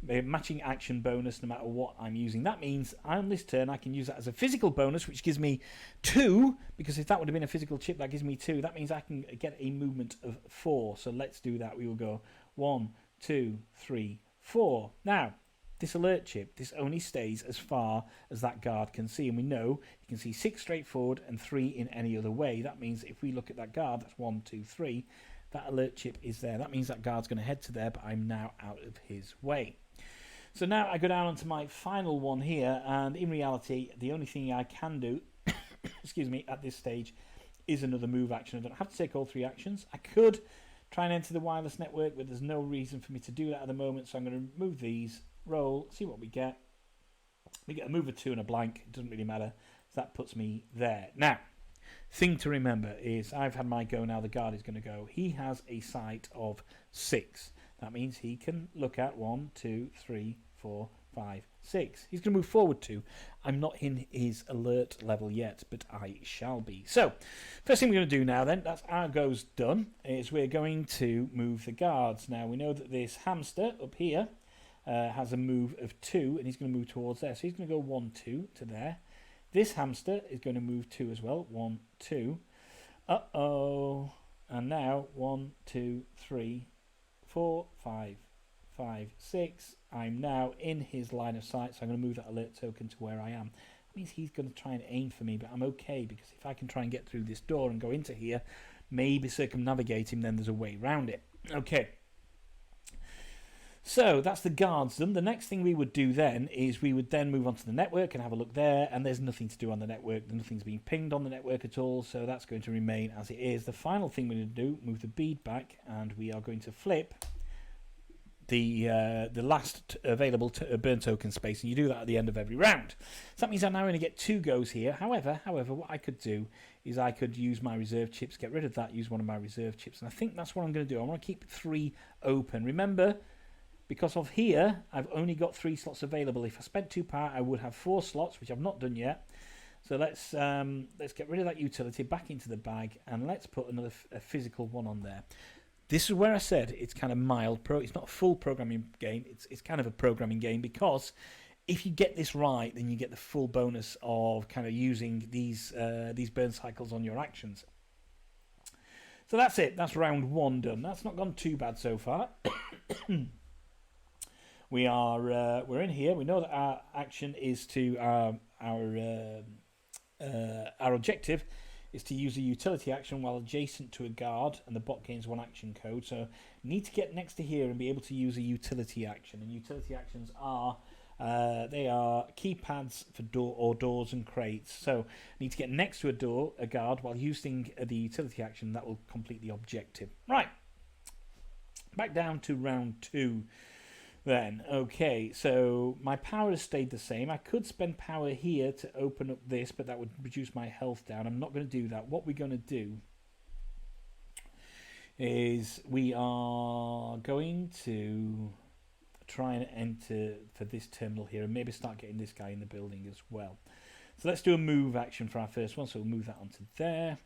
the matching action bonus no matter what I'm using. That means on this turn I can use that as a physical bonus, which gives me 2, because if that would have been a physical chip, that gives me 2. That means I can get a movement of 4. So let's do that. We will go 1, 2, 3, 4. Now, this alert chip, this only stays as far as that guard can see. And we know you can see 6 straight forward and 3 in any other way. That means if we look at that guard, that's 1, 2, 3. That alert chip is there. That means that guard's going to head to there, but I'm now out of his way. So now I go down onto my final one here, and in reality, the only thing I can do, excuse me, at this stage is another move action. I don't have to take all 3 actions. I could try and enter the wireless network, but there's no reason for me to do that at the moment, so I'm going to remove these, roll, see what we get. We get a move of 2 and a blank. It doesn't really matter. So that puts me there. Now, thing to remember is I've had my go now. The guard is going to go. He has a sight of 6. That means he can look at 1, 2, 3, 4, 5, 6. He's going to move forward 2. I'm not in his alert level yet, but I shall be. So, first thing we're going to do now then, that's our go's done, is we're going to move the guards. Now, we know that this hamster up here has a move of 2, and he's going to move towards there. So he's going to go 1, 2 to there. This hamster is going to move 2 as well. 1, 2. Uh-oh. And now 1, 2, 3, 4, 5, 5, 6. I'm now in his line of sight, so I'm going to move that alert token to where I am. That means he's going to try and aim for me, but I'm okay, because if I can try and get through this door and go into here, maybe circumnavigate him, then there's a way around it. Okay. So that's the guards done. The next thing we would do then is we would then move on to the network and have a look there, and there's nothing to do on the network. Nothing's being pinged on the network at all, so that's going to remain as it is. The final thing we're going to do, move the bead back, and we are going to flip the last available burn token space, and you do that at the end of every round. So that means I'm now going to get 2 goes here. However, what I could do is I could use my reserve chips, get rid of that, use one of my reserve chips, and I think that's what I'm going to do. I want to keep 3 open. Remember, because of here, I've only got 3 slots available. If I spent 2 power, I would have 4 slots, which I've not done yet. So let's get rid of that utility back into the bag, and let's put another physical one on there. This is where I said it's kind of mild. It's not a full programming game. It's kind of a programming game, because if you get this right, then you get the full bonus of kind of using these burn cycles on your actions. So that's it. That's round 1 done. That's not gone too bad so far. We're in here. We know that our action is to our objective is to use a utility action while adjacent to a guard, and the bot gains 1 action code. So need to get next to here and be able to use a utility action. And utility actions are they are keypads for doors and crates. So need to get next to a guard while using the utility action. That will complete the objective. Right. Back down to round 2. Then, okay, so my power has stayed the same. I could spend power here to open up this, but that would reduce my health down. I'm not going to do that. What we're going to do is we are going to try and enter for this terminal here, and maybe start getting this guy in the building as well. So let's do a move action for our first one. So we'll move that onto there.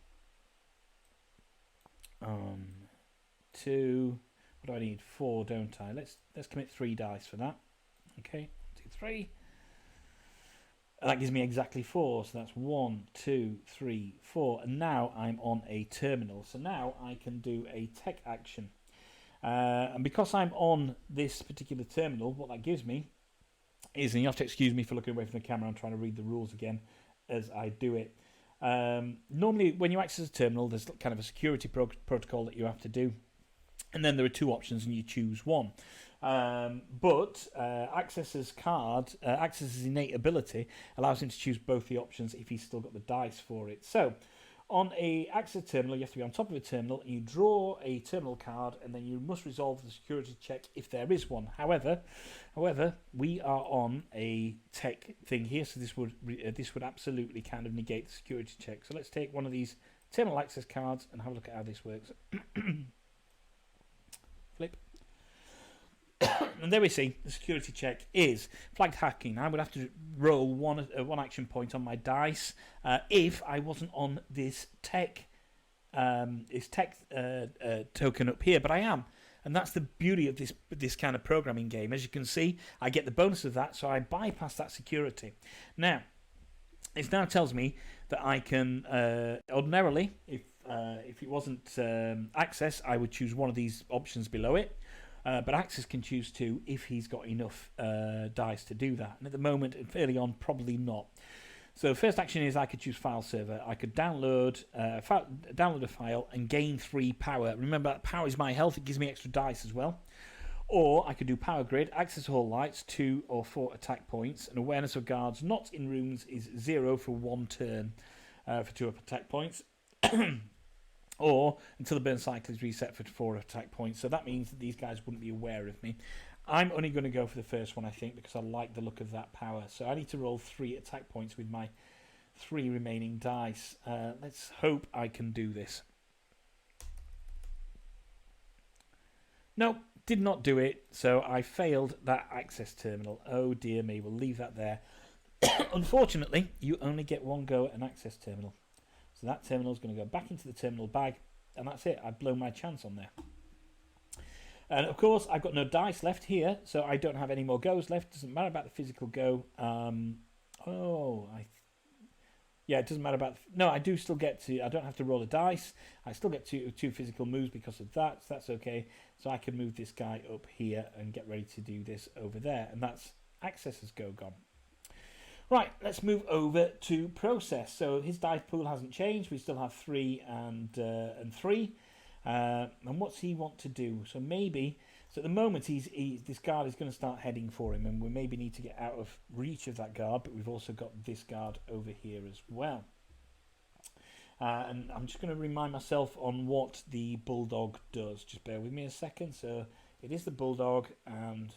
2... What do I need? 4, don't I? Let's commit 3 dice for that. Okay, 2, 3. And that gives me exactly 4. So that's 1, 2, 3, 4. And now I'm on a terminal. So now I can do a tech action. And because I'm on this particular terminal, what that gives me is, and you have to excuse me for looking away from the camera, I'm trying to read the rules again as I do it. Normally, when you access a terminal, there's kind of a security protocol that you have to do. And then there are 2 options, and you choose one. But Access's card, Access's innate ability, allows him to choose both the options if he's still got the dice for it. So, on a Access terminal, you have to be on top of a terminal, and you draw a terminal card, and then you must resolve the security check if there is one. However, we are on a tech thing here, so this would absolutely kind of negate the security check. So let's take one of these terminal access cards and have a look at how this works. Flip. And there we see the security check is flagged hacking. I would have to roll one action point on my dice if I wasn't on this tech token up here, but I am, and that's the beauty of this kind of programming game. As you can see, I get the bonus of that, so I bypass that security. Now, it now tells me that I can ordinarily, if it wasn't Access, I would choose one of these options below it. But Access can choose 2 if he's got enough dice to do that. And at the moment, and fairly on, probably not. So first action is I could choose file server. I could download a file and gain 3 power. Remember, that power is my health. It gives me extra dice as well. Or I could do power grid, access hall lights, 2 or 4 attack points, and awareness of guards not in rooms is 0 for 1 turn for 2 attack points. Or until the burn cycle is reset for 4 attack points. So that means that these guys wouldn't be aware of me. I'm only going to go for the first one, I think, because I like the look of that power. So I need to roll 3 attack points with my 3 remaining dice. Let's hope I can do this. Nope, did not do it. So I failed that access terminal. Oh dear me, we'll leave that there. Unfortunately, you only get 1 go at an access terminal. So that terminal is going to go back into the terminal bag, and that's it. I've blown my chance on there. And of course, I've got no dice left here, so I don't have any more goes left. Doesn't matter about the physical go. Yeah, it doesn't matter about... No, I do still get to... I don't have to roll a dice. I still get two physical moves because of that, so that's okay. So I can move this guy up here and get ready to do this over there. And that's Access's go gone. Right, let's move over to process. So his dice pool hasn't changed. We still have 3 and 3. And what's he want to do? So maybe, so at the moment this guard is going to start heading for him, and we maybe need to get out of reach of that guard, but we've also got this guard over here as well. And I'm just going to remind myself on what the bulldog does. Just bear with me a second. So it is the bulldog, and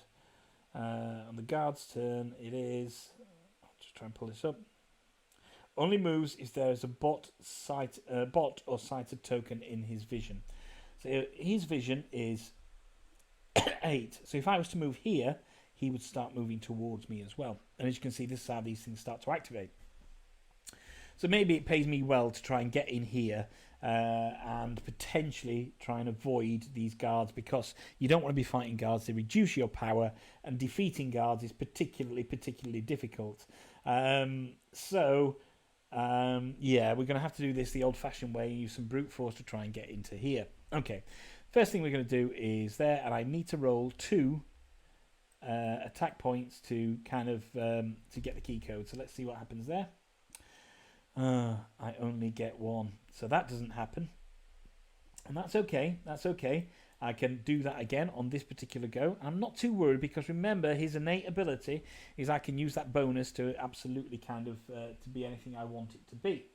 on the guard's turn, it is. I'll just try and pull this up. Only moves if there is a bot or sighted token in his vision. So his vision is 8. So if I was to move here, he would start moving towards me as well. And as you can see, this is how these things start to activate. So maybe it pays me well to try and get in here and potentially try and avoid these guards, because you don't want to be fighting guards. They reduce your power, and defeating guards is particularly difficult. Yeah, we're going to have to do this the old-fashioned way and use some brute force to try and get into here. Okay, first thing we're going to do is there, and I need to roll 2 attack points to kind of to get the key code. So let's see what happens there. I only get 1, so that doesn't happen, and that's okay. That's okay. I can do that again on this particular go. I'm not too worried, because remember, his innate ability is I can use that bonus to absolutely kind of to be anything I want it to be.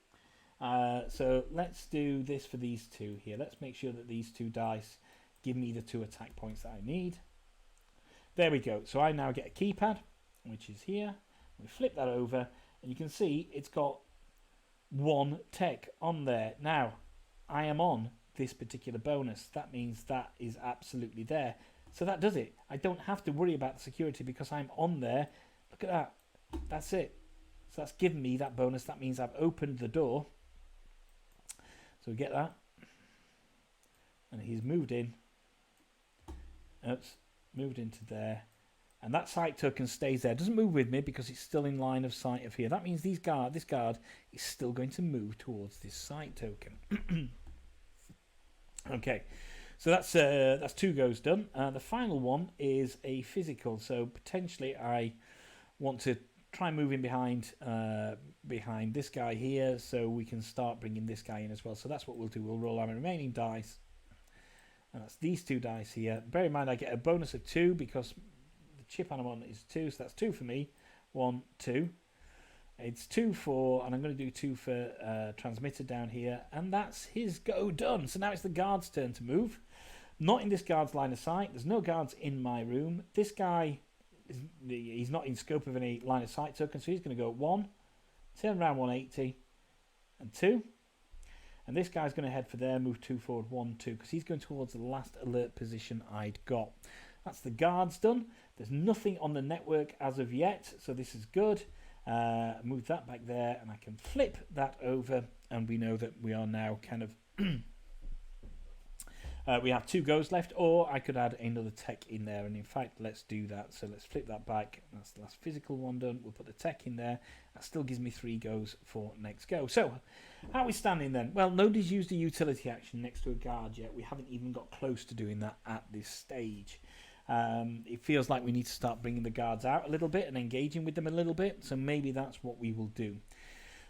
So let's do this for these two here. Let's make sure that these 2 dice give me the 2 attack points that I need. There we go. So I now get a keypad, which is here. We flip that over, and you can see it's got 1 tech on there. Now, I am on this particular bonus. That means that is absolutely there. So that does it. I don't have to worry about the security because I'm on there. Look at that. That's it. So that's given me that bonus. That means I've opened the door. So we get that. And he's moved in. Oops. Moved into there. And that sight token stays there. Doesn't move with me because it's still in line of sight of here. That means this guard is still going to move towards this sight token. Okay, so that's 2 goes done. The final one is a physical. So potentially I want to try moving behind this guy here, so we can start bringing this guy in as well. So that's what we'll do. We'll roll our remaining dice, and that's these 2 dice here. Bear in mind I get a bonus of 2 because chip I'm on is 2, so that's 2 for me. 1, 2. It's 2 for, and I'm going to do 2 for transmitter down here, and that's his go done. So now it's the guard's turn to move. Not in this guard's line of sight. There's no guards in my room. This guy, he's not in scope of any line of sight token, so he's going to go 1, turn around 180, and 2. And this guy's going to head for there, move 2 forward, 1, 2, because he's going towards the last alert position I'd got. That's the guards done. There's nothing on the network as of yet, so this is good. Move that back there, and I can flip that over, and we know that we are now kind of we have 2 goes left, or I could add another tech in there, and in fact let's do that. So let's flip that back. That's the last physical one done. We'll put the tech in there. That still gives me 3 goes for next go. So how are we standing then? Well, nobody's used a utility action next to a guard yet. We haven't even got close to doing that at this stage. It feels like we need to start bringing the guards out a little bit and engaging with them a little bit, so maybe that's what we will do.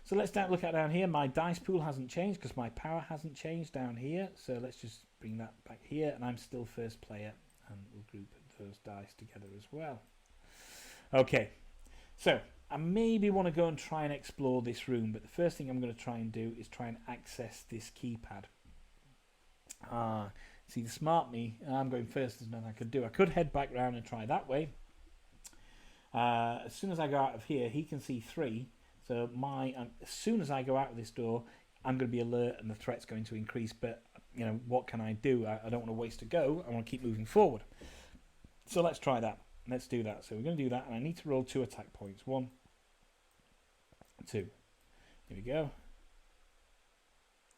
So let's look at down here. My dice pool hasn't changed because my power hasn't changed down here, so let's just bring that back here, and I'm still first player, and we'll group those dice together as well. Okay, so I maybe want to go and try and explore this room, but the first thing I'm going to try and do is try and access this keypad. See, the smart me, I'm going first, there's nothing I could do. I could head back round and try that way. As soon as I go out of here, he can see 3. So as soon as I go out of this door, I'm going to be alert and the threat's going to increase. But, you know, what can I do? I don't want to waste a go. I want to keep moving forward. So let's try that. Let's do that. So we're going to do that, and I need to roll 2 attack points. 1, 2. Here we go.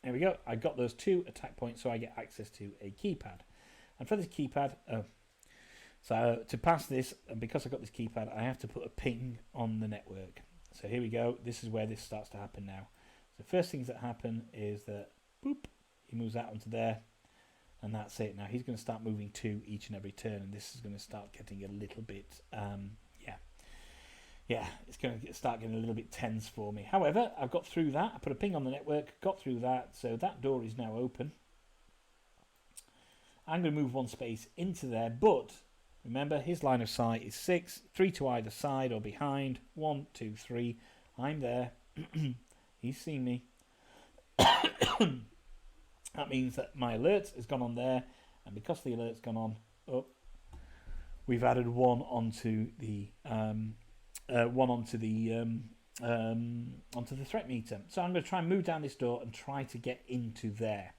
There we go. I got those 2 attack points, so I get access to a keypad. And for this keypad, so to pass this, and because I got this keypad, I have to put a ping on the network. So here we go. This is where this starts to happen now. So first things that happen is that, boop, he moves that onto there, and that's it. Now he's going to start moving 2 each and every turn, and this is going to start getting a little bit, it's going to start getting a little bit tense for me. However, I've got through that. I put a ping on the network, got through that, so that door is now open. I'm going to move 1 space into there, but remember his line of sight is 6, 3 to either side or behind. 1, 2, 3. I'm there. He's seen me. That means that my alert has gone on there, and because the alert's gone on, we've added 1 onto the onto the threat meter. So I'm going to try and move down this door and try to get into there.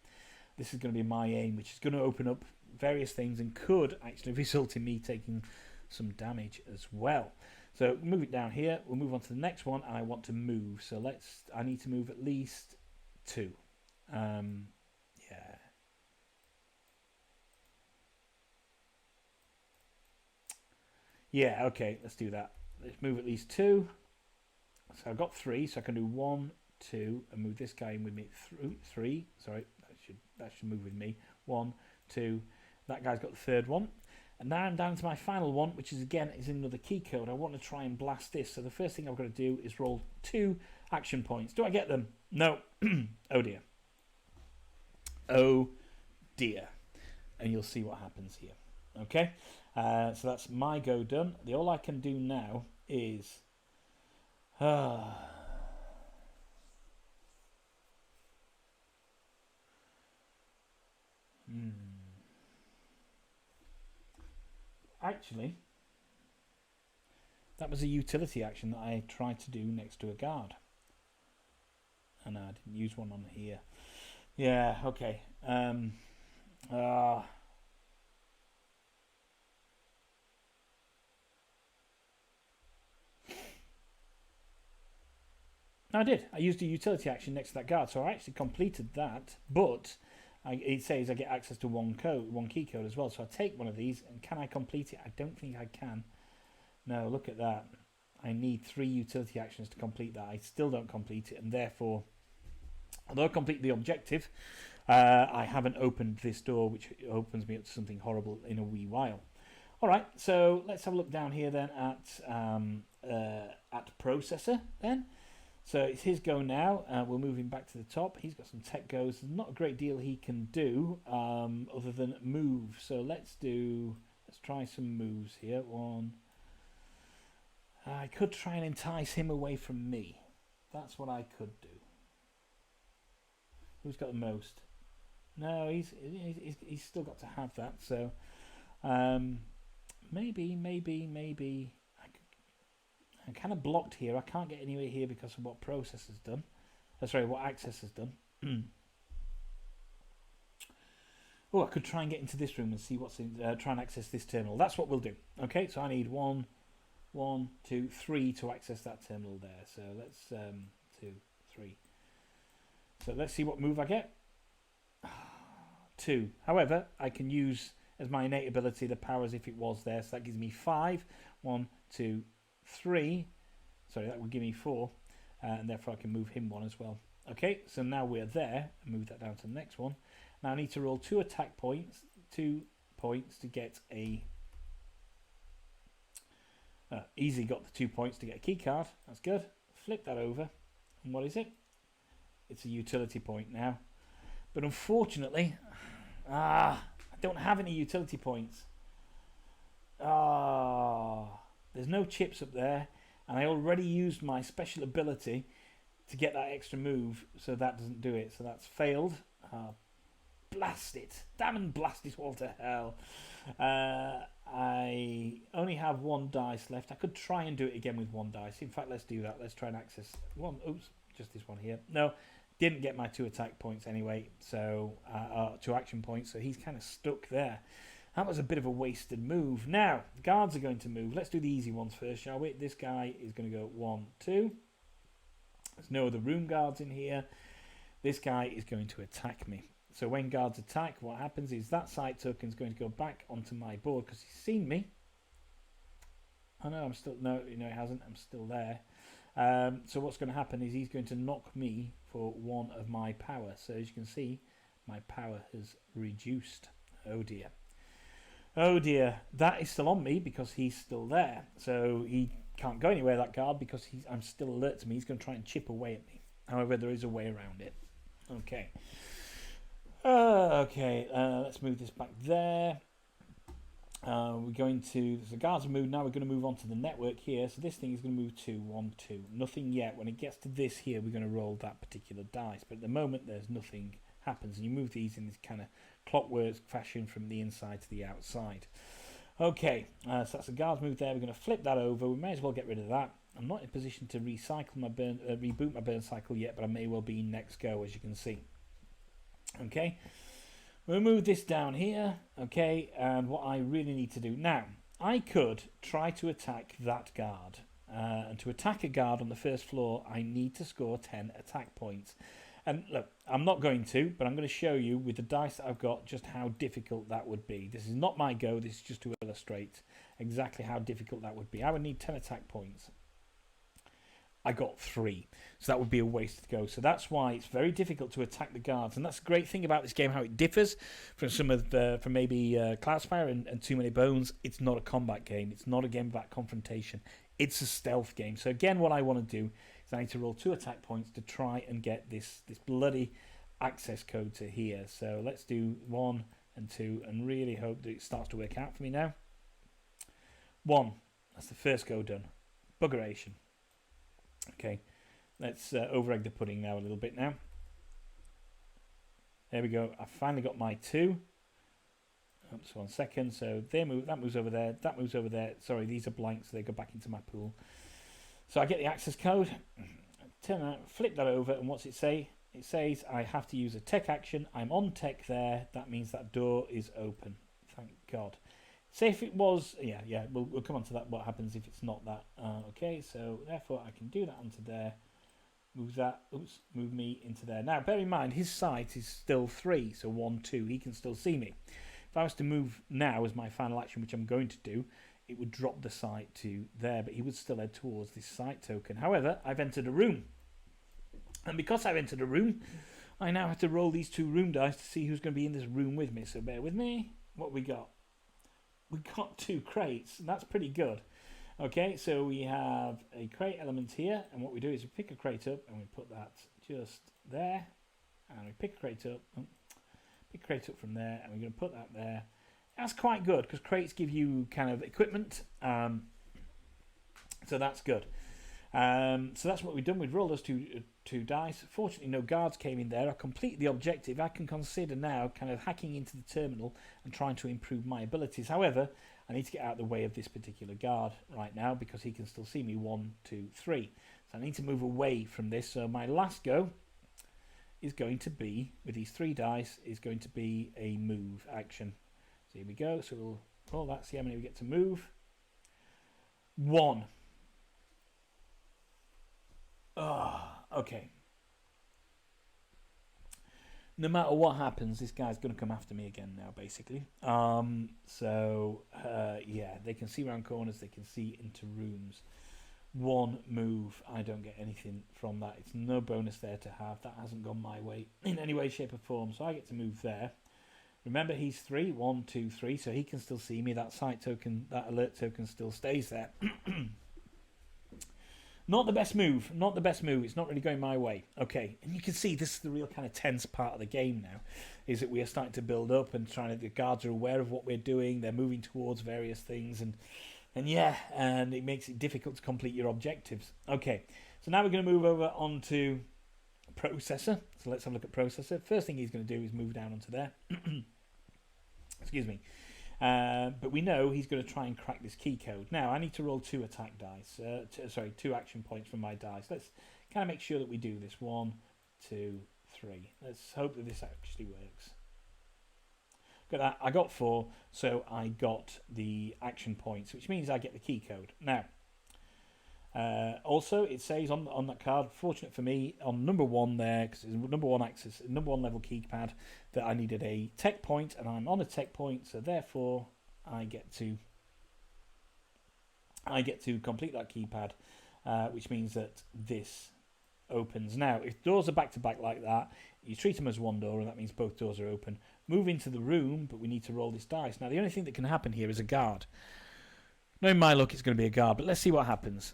This is going to be my aim, which is going to open up various things and could actually result in me taking some damage as well. So move it down here. We'll move on to the next one, and I want to move. So I need to move at least 2. Yeah. Yeah, okay, let's do that. Let's move at least 2. So I've got 3, so I can do 1, 2, and move this guy in with me. 3. Sorry, that should move with me. 1, 2. That guy's got the third one. And now I'm down to my final one, which is again another key code. I want to try and blast this. So the first thing I've got to do is roll 2 action points. Do I get them? No. Oh dear. Oh dear. And you'll see what happens here. Okay. So that's my go done. All I can do now is actually, that was a utility action that I tried to do next to a guard. And I didn't use one on here. Yeah, okay. I did. I used a utility action next to that guard, so I actually completed that, but it says I get access to one key code as well, so I take one of these, and can I complete it? I don't think I can. No, look at that. I need 3 utility actions to complete that. I still don't complete it, and therefore, although I complete the objective, I haven't opened this door, which opens me up to something horrible in a wee while. All right, so let's have a look down here then at processor then. So it's his go now. We're moving back to the top. He's got some tech goes. There's not a great deal he can do other than move. So let's try some moves here. 1. I could try and entice him away from me. That's what I could do. Who's got the most? No, he's still got to have that. So maybe. I'm kind of blocked here. I can't get anywhere here because of what process has done. What access has done. I could try and get into this room and see what's in. Try and access this terminal. That's what we'll do. Okay, so I need 1, 2, 3 to access that terminal there. So let's 2, 3. So let's see what move I get. 2. However, I can use as my innate ability the power as if it was there. So that gives me 5. 1, 2, 3. Sorry, that would give me 4, and therefore I can move him 1 as well. Okay, so now we're there. Move that down to the next one. Now I need to roll 2 attack points, 2 points to get a. Easy got the 2 points to get a key card. That's good. Flip that over, and what is it? It's a utility point now. But unfortunately, I don't have any utility points. There's no chips up there, and I already used my special ability to get that extra move, so that doesn't do it. So that's failed. Blast it. Damn and blast it all to hell. I only have 1 dice left. I could try and do it again with 1 dice. In fact, let's do that. Let's try and access one. Oops, just this one here. No, didn't get my 2 attack points anyway, so 2 action points, so he's kind of stuck there. That was a bit of a wasted move. Now, the guards are going to move. Let's do the easy ones first, shall we? This guy is going to go 1, 2. There's no other room guards in here. This guy is going to attack me. So when guards attack, what happens is that site token is going to go back onto my board because he's seen me. Oh no, I'm still... No, it hasn't. I'm still there. So what's going to happen is he's going to knock me for 1 of my power. So as you can see, my power has reduced. Oh dear. Oh dear, that is still on me because he's still there. So he can't go anywhere, that guard, because I'm still alert to me. He's going to try and chip away at me. However, there is a way around it. Okay. Okay, let's move this back there. We're going to, the guards have moved, now we're going to move on to the network here. So this thing is going to move 2, 1, 2. Nothing yet. When it gets to this here, we're going to roll that particular dice. But at the moment, there's nothing happens. And you move these in this kind of clockwork fashion from the inside to the outside. Okay, so that's the guards moved there. We're going to flip that over. We may as well get rid of that. I'm not in a position to recycle my reboot my burn cycle yet, but I may well be next go, as you can see. Okay. We'll move this down here, okay, and what I really need to do now, I could try to attack that guard, and to attack a guard on the first floor, I need to score 10 attack points. And look, I'm not going to, but I'm going to show you with the dice that I've got just how difficult that would be. This is not my go, this is just to illustrate exactly how difficult that would be. I would need 10 attack points. I got 3, so that would be a waste to go. So that's why it's very difficult to attack the guards, and that's the great thing about this game, how it differs from some of the, from maybe Cloudspire and Too Many Bones. It's not a combat game. It's not a game about confrontation. It's a stealth game. So again, what I want to do is I need to roll 2 attack points to try and get this bloody access code to here. So let's do 1 and 2, and really hope that it starts to work out for me now. 1. That's the first go done. Buggeration. Okay, let's over-egg the pudding now a little bit now. There we go. I finally got my 2. Oops, 1 second. So they move. That moves over there. That moves over there. Sorry, these are blank, so they go back into my pool. So I get the access code. Turn that, flip that over, and what's it say? It says I have to use a tech action. I'm on tech there. That means that door is open. Thank God. Say if it was, yeah, we'll come on to that, what happens if it's not that. Okay, so therefore I can do that onto there, move that, oops, move me into there. Now, bear in mind, his sight is still 3, so 1, 2, he can still see me. If I was to move now as my final action, which I'm going to do, it would drop the sight to there, but he would still head towards this sight token. However, I've entered a room. And because I've entered a room, I now have to roll these 2 room dice to see who's going to be in this room with me. So bear with me. What we got? We got 2 crates, and that's pretty good. Okay, so we have a crate element here, and what we do is we pick a crate up and we put that just there, and we pick a crate up, pick a crate up from there, and we're going to put that there. That's quite good because crates give you kind of equipment, so that's good. So that's what we've done. We've rolled those two dice. Fortunately, no guards came in there. I completed the objective. I can consider now kind of hacking into the terminal and trying to improve my abilities. However, I need to get out of the way of this particular guard right now because he can still see me. 1, 2, 3. So I need to move away from this. So my last go is going to be, with these 3 dice, is going to be a move action. So here we go. So we'll roll that, see how many we get to move. 1. Okay. No matter what happens, this guy's going to come after me again now, basically. Yeah, they can see around corners, they can see into rooms. 1 move, I don't get anything from that. It's no bonus there to have. That hasn't gone my way in any way, shape or form, so I get to move there. Remember, he's 3, 1, 2, 3, so he can still see me. That sight token, that alert token still stays there. Not the best move. Not the best move. It's not really going my way. Okay, and you can see this is the real kind of tense part of the game now, is that we are starting to build up and the guards are aware of what we're doing. They're moving towards various things, and it makes it difficult to complete your objectives. Okay, so now we're going to move over onto processor. So let's have a look at processor. First thing he's going to do is move down onto there. Excuse me. But we know he's going to try and crack this key code. Now, I need to roll 2 attack dice. 2 action points from my dice. Let's kind of make sure that we do this. 1, 2, 3. Let's hope that this actually works. Got that. I got 4, so I got the action points, which means I get the key code. Now, also, it says on that card, fortunate for me, on number 1 there, because it's number 1 access, number 1 level keypad, that I needed a tech point, and I'm on a tech point, so therefore I get to complete that keypad, which means that this opens. Now, if doors are back to back like that, you treat them as 1 door, and that means both doors are open. Move into the room, but we need to roll this dice. Now, the only thing that can happen here is a guard. Knowing my luck, it's going to be a guard, but let's see what happens.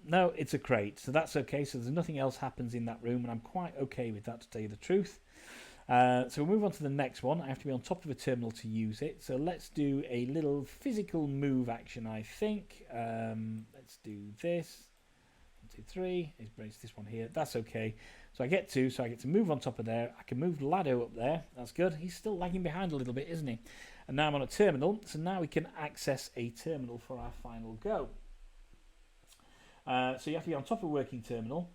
No, it's a crate, so that's okay. So there's nothing else happens in that room, and I'm quite okay with that, to tell you the truth. So we'll move on to the next one. I have to be on top of a terminal to use it. So let's do a little physical move action, I think. Let's do this. 1, 2, 3. Let's brace this one here. That's okay. So I get to move on top of there. I can move Lado up there. That's good. He's still lagging behind a little bit, isn't he? And now I'm on a terminal. So now we can access a terminal for our final go. So you have to be on top of a working terminal.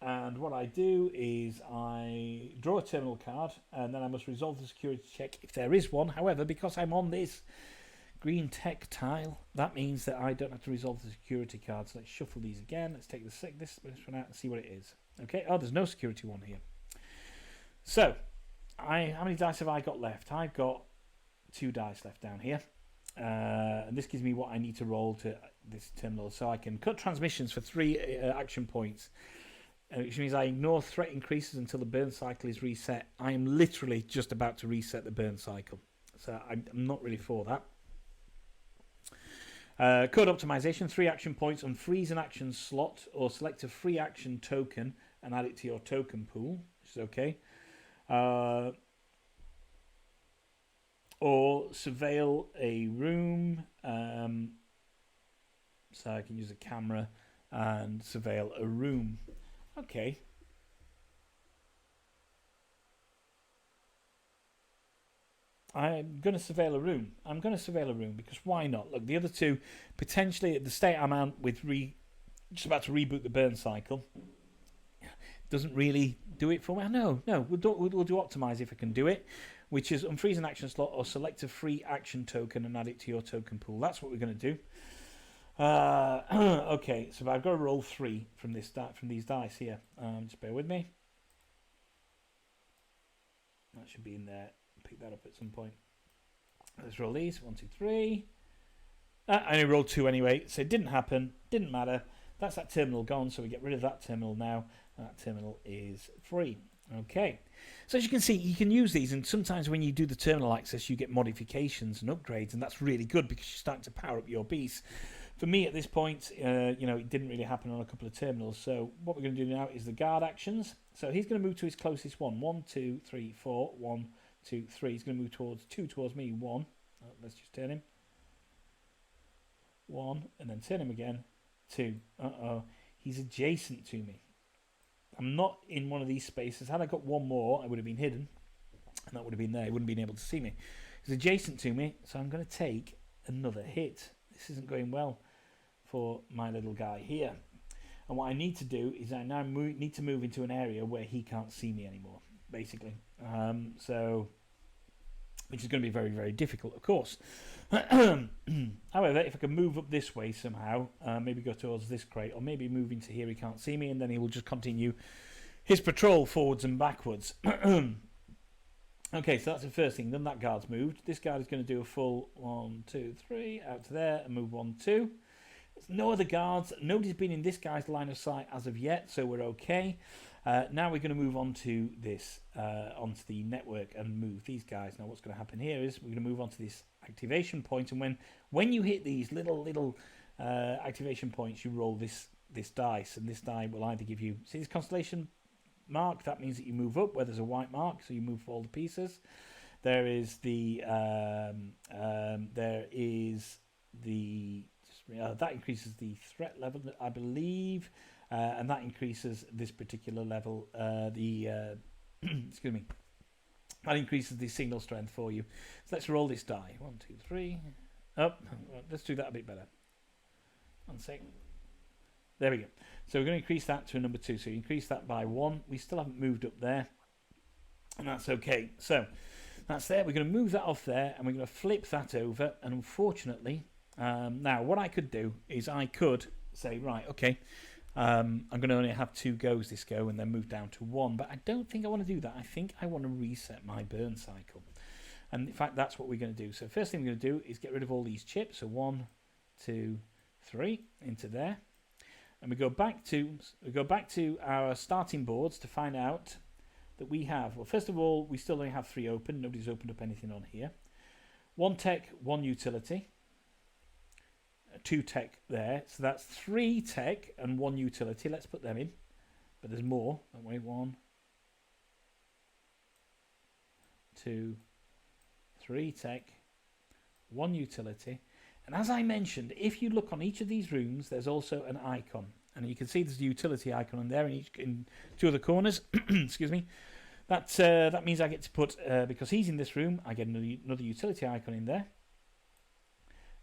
And what I do is I draw a terminal card, and then I must resolve the security check if there is one. However, because I'm on this green tech tile, that means that I don't have to resolve the security card. So let's shuffle these again. Let's take this one out and see what it is. Okay, oh, there's no security one here. So, how many dice have I got left? I've got 2 dice left down here. And this gives me what I need to roll to this terminal. So I can cut transmissions for 3 action points. Which means I ignore threat increases until the burn cycle is reset. I am literally just about to reset the burn cycle. So I'm not really for that. Code optimization, 3 action points, unfreeze an action slot or select a free action token and add it to your token pool, which is okay. Or surveil a room. So I can use a camera and surveil a room. Okay. I'm going to surveil a room. I'm going to surveil a room because why not? Look, the other two, potentially at the state I'm at with just about to reboot the burn cycle, doesn't really do it for me. No, we'll do optimize if I can do it, which is unfreeze an action slot or select a free action token and add it to your token pool. That's what we're going to do. Okay, so I've got to roll 3 from these dice here. Just bear with me. That should be in there. Pick that up at some point. Let's roll these. 1, 2, 3. I only rolled 2 anyway, so it didn't happen. Didn't matter. That's that terminal gone, so we get rid of that terminal now. That terminal is free. Okay, so as you can see, you can use these, and sometimes when you do the terminal access, you get modifications and upgrades, and that's really good because you're starting to power up your beast. For me, at this point, it didn't really happen on a couple of terminals. So what we're going to do now is the guard actions. So he's going to move to his closest one. 1, 2, 3, 4. 1, 2, 3. He's going to move towards me. 1. Oh, let's just turn him. 1, and then turn him again. 2. He's adjacent to me. I'm not in one of these spaces. Had I got one more, I would have been hidden. And that would have been there. He wouldn't have been able to see me. He's adjacent to me, so I'm going to take another hit. This isn't going well for my little guy here. And what I need to do is I now need to move into an area where he can't see me anymore, basically. Which is going to be very, very difficult, of course. However, if I can move up this way somehow, maybe go towards this crate, or maybe move into here, he can't see me, and then he will just continue his patrol forwards and backwards. Okay, so that's the first thing. Then that guard's moved. This guard is going to do a full 1, 2, 3, out to there, and move 1, 2. There's no other guards. Nobody's been in this guy's line of sight as of yet, so we're okay. Now we're going to move on to this, onto the network and move these guys. Now what's going to happen here is we're going to move on to this activation point, and when you hit these little activation points, you roll this dice, and this die will either give you, see this constellation mark? That means that you move up where there's a white mark, so you move for all the pieces. There is that increases the threat level, I believe, and that increases this particular level. Excuse me. That increases the signal strength for you. So let's roll this die. 1, 2, 3. Let's do that a bit better. 1 second. There we go. So we're going to increase that to a number 2. So you increase that by 1. We still haven't moved up there, and that's okay. So that's there. We're going to move that off there, and we're going to flip that over. And unfortunately, now what I could do is I could say, right, okay, I'm going to only have 2 goes this go, and then move down to 1. But I don't think I want to do that. I think I want to reset my burn cycle. And in fact, that's what we're going to do. So first thing we're going to do is get rid of all these chips. So 1, 2, 3 into there. And we go back to our starting boards to find out that we have, well, first of all, we still only have 3 open. Nobody's opened up anything on here. 1 tech, 1 utility. 2 tech there. So that's 3 tech and 1 utility. Let's put them in. But there's more. Don't wait. 1, 2, 3 tech, 1 utility. And as I mentioned, if you look on each of these rooms, there's also an icon. And you can see there's a utility icon in there in 2 of the corners. Excuse me. That means I get to put, because he's in this room, I get another utility icon in there.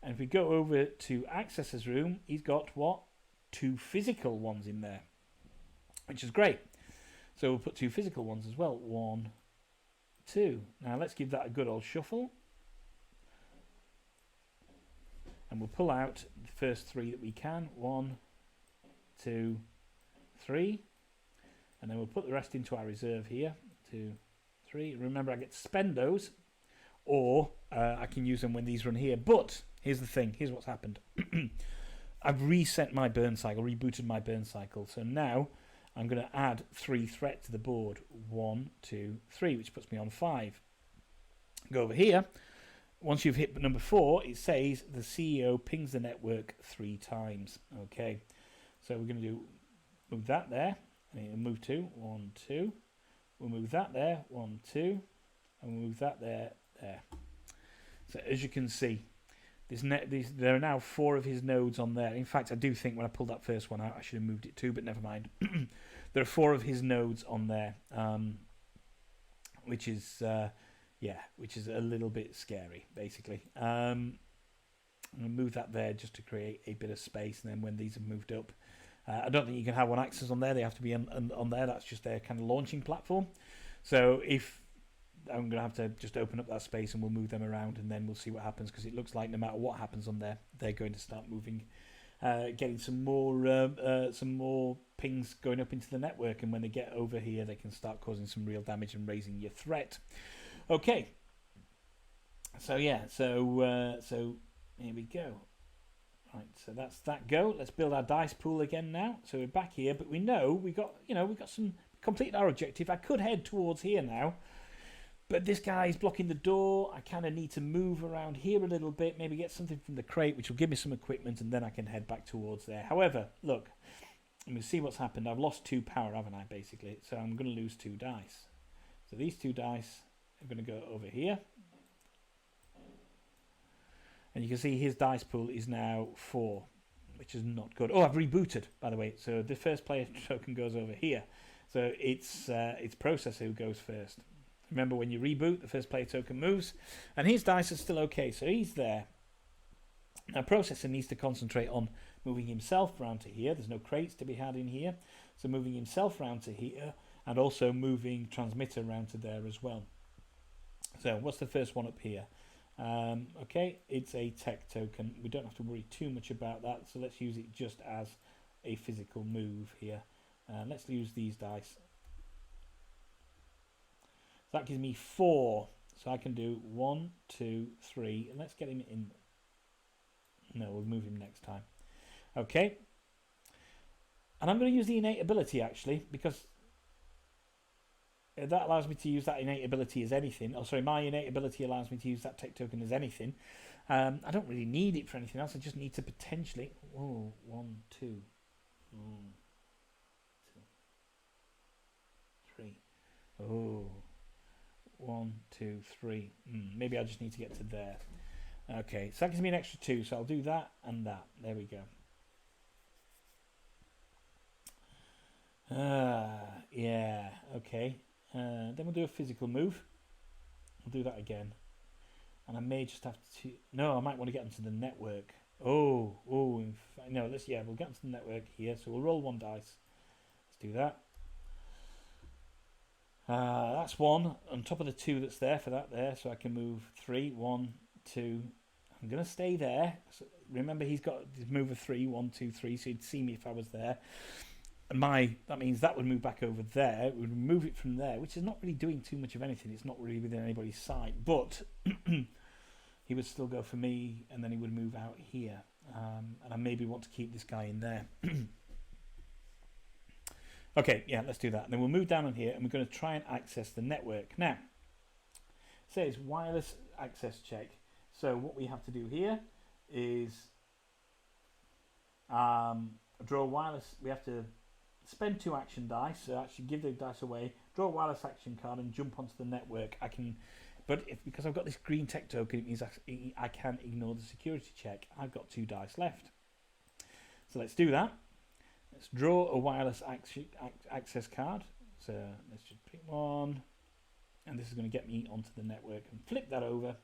And if we go over to Accessor's room, he's got what? 2 physical ones in there, which is great. So we'll put 2 physical ones as well. 1, 2. Now let's give that a good old shuffle. And we'll pull out the first 3 that we can. 1, 2, 3. And then we'll put the rest into our reserve here. 2, 3. Remember, I get to spend those, or I can use them when these run here. But here's the thing. Here's what's happened. I've reset my burn cycle, rebooted my burn cycle. So now I'm going to add 3 threat to the board. 1, 2, 3, which puts me on 5. Go over here. Once you've hit number 4, it says the CEO pings the network 3 times. Okay, so we're going to move that there, and it'll move 2, 1, 2. We'll move that there, 1, 2, and we'll move that there. So as you can see, there are now 4 of his nodes on there. In fact, I do think when I pulled that first one out, I should have moved it 2, but never mind. There are 4 of his nodes on there, which is which is a little bit scary, basically. I'm going to move that there just to create a bit of space, and then when these have moved up, I don't think you can have 1 access on there. They have to be on there. That's just their kind of launching platform. So if I'm going to have to just open up that space and we'll move them around, and then we'll see what happens, because it looks like no matter what happens on there, they're going to start moving, getting some more pings going up into the network, and when they get over here, they can start causing some real damage and raising your threat. Okay. So yeah, so here we go. Right, so that's that go. Let's build our dice pool again now. So we're back here, but we know we got some completed our objective. I could head towards here now, but this guy's blocking the door. I kind of need to move around here a little bit, maybe get something from the crate, which will give me some equipment, and then I can head back towards there. However, look, let me see what's happened. I've lost 2 power, haven't I, basically? So I'm going to lose 2 dice. So these 2 dice are going to go over here. And you can see his dice pool is now 4, which is not good. Oh, I've rebooted, by the way. So the first player token goes over here. So it's processor who goes first. Remember, when you reboot, the first player token moves, and his dice are still okay, so he's there. Now, processor needs to concentrate on moving himself round to here. There's no crates to be had in here, so moving himself round to here, and also moving transmitter round to there as well. So what's the first one up here? Okay, it's a tech token. We don't have to worry too much about that, so let's use it just as a physical move here. Let's use these dice. So that gives me 4, so I can do 1, 2, 3, and let's get him in. No, we'll move him next time. Okay, and I'm going to use the innate ability, actually, because that allows me to use that innate ability as anything. Oh, sorry, my innate ability allows me to use that tech token as anything. I don't really need it for anything else. I just need to potentially... Oh, 1, 2. 3. Oh, 1, 2, 3. Maybe I just need to get to there. Okay, so that gives me an extra 2, so I'll do that and that. There we go. Yeah, okay. Then we'll do a physical move. We'll do that again. And I may just have to... No, I might want to get onto the network. No, we'll get onto the network here. So we'll roll 1 dice. Let's do that. That's 1 on top of the 2 that's there for that there. So I can move 3, 1, 2. I'm going to stay there. So remember, he's got his move of 3, 1, 2, 3. So he'd see me if I was there. That means that would move back over there. It would remove it from there, which is not really doing too much of anything. It's not really within anybody's sight, but he would still go for me, and then he would move out here. And I maybe want to keep this guy in there. Okay, yeah, let's do that. And then we'll move down on here, and we're going to try and access the network. Now, it says wireless access check. So what we have to do here is draw wireless. We have to spend 2 action dice, so actually give the dice away, draw a wireless action card and jump onto the network. I can But because I've got this green tech token, it means I can ignore the security check. I've got 2 dice left. So let's do that. Let's draw a wireless access card. So let's just pick one. And this is going to get me onto the network and flip that over.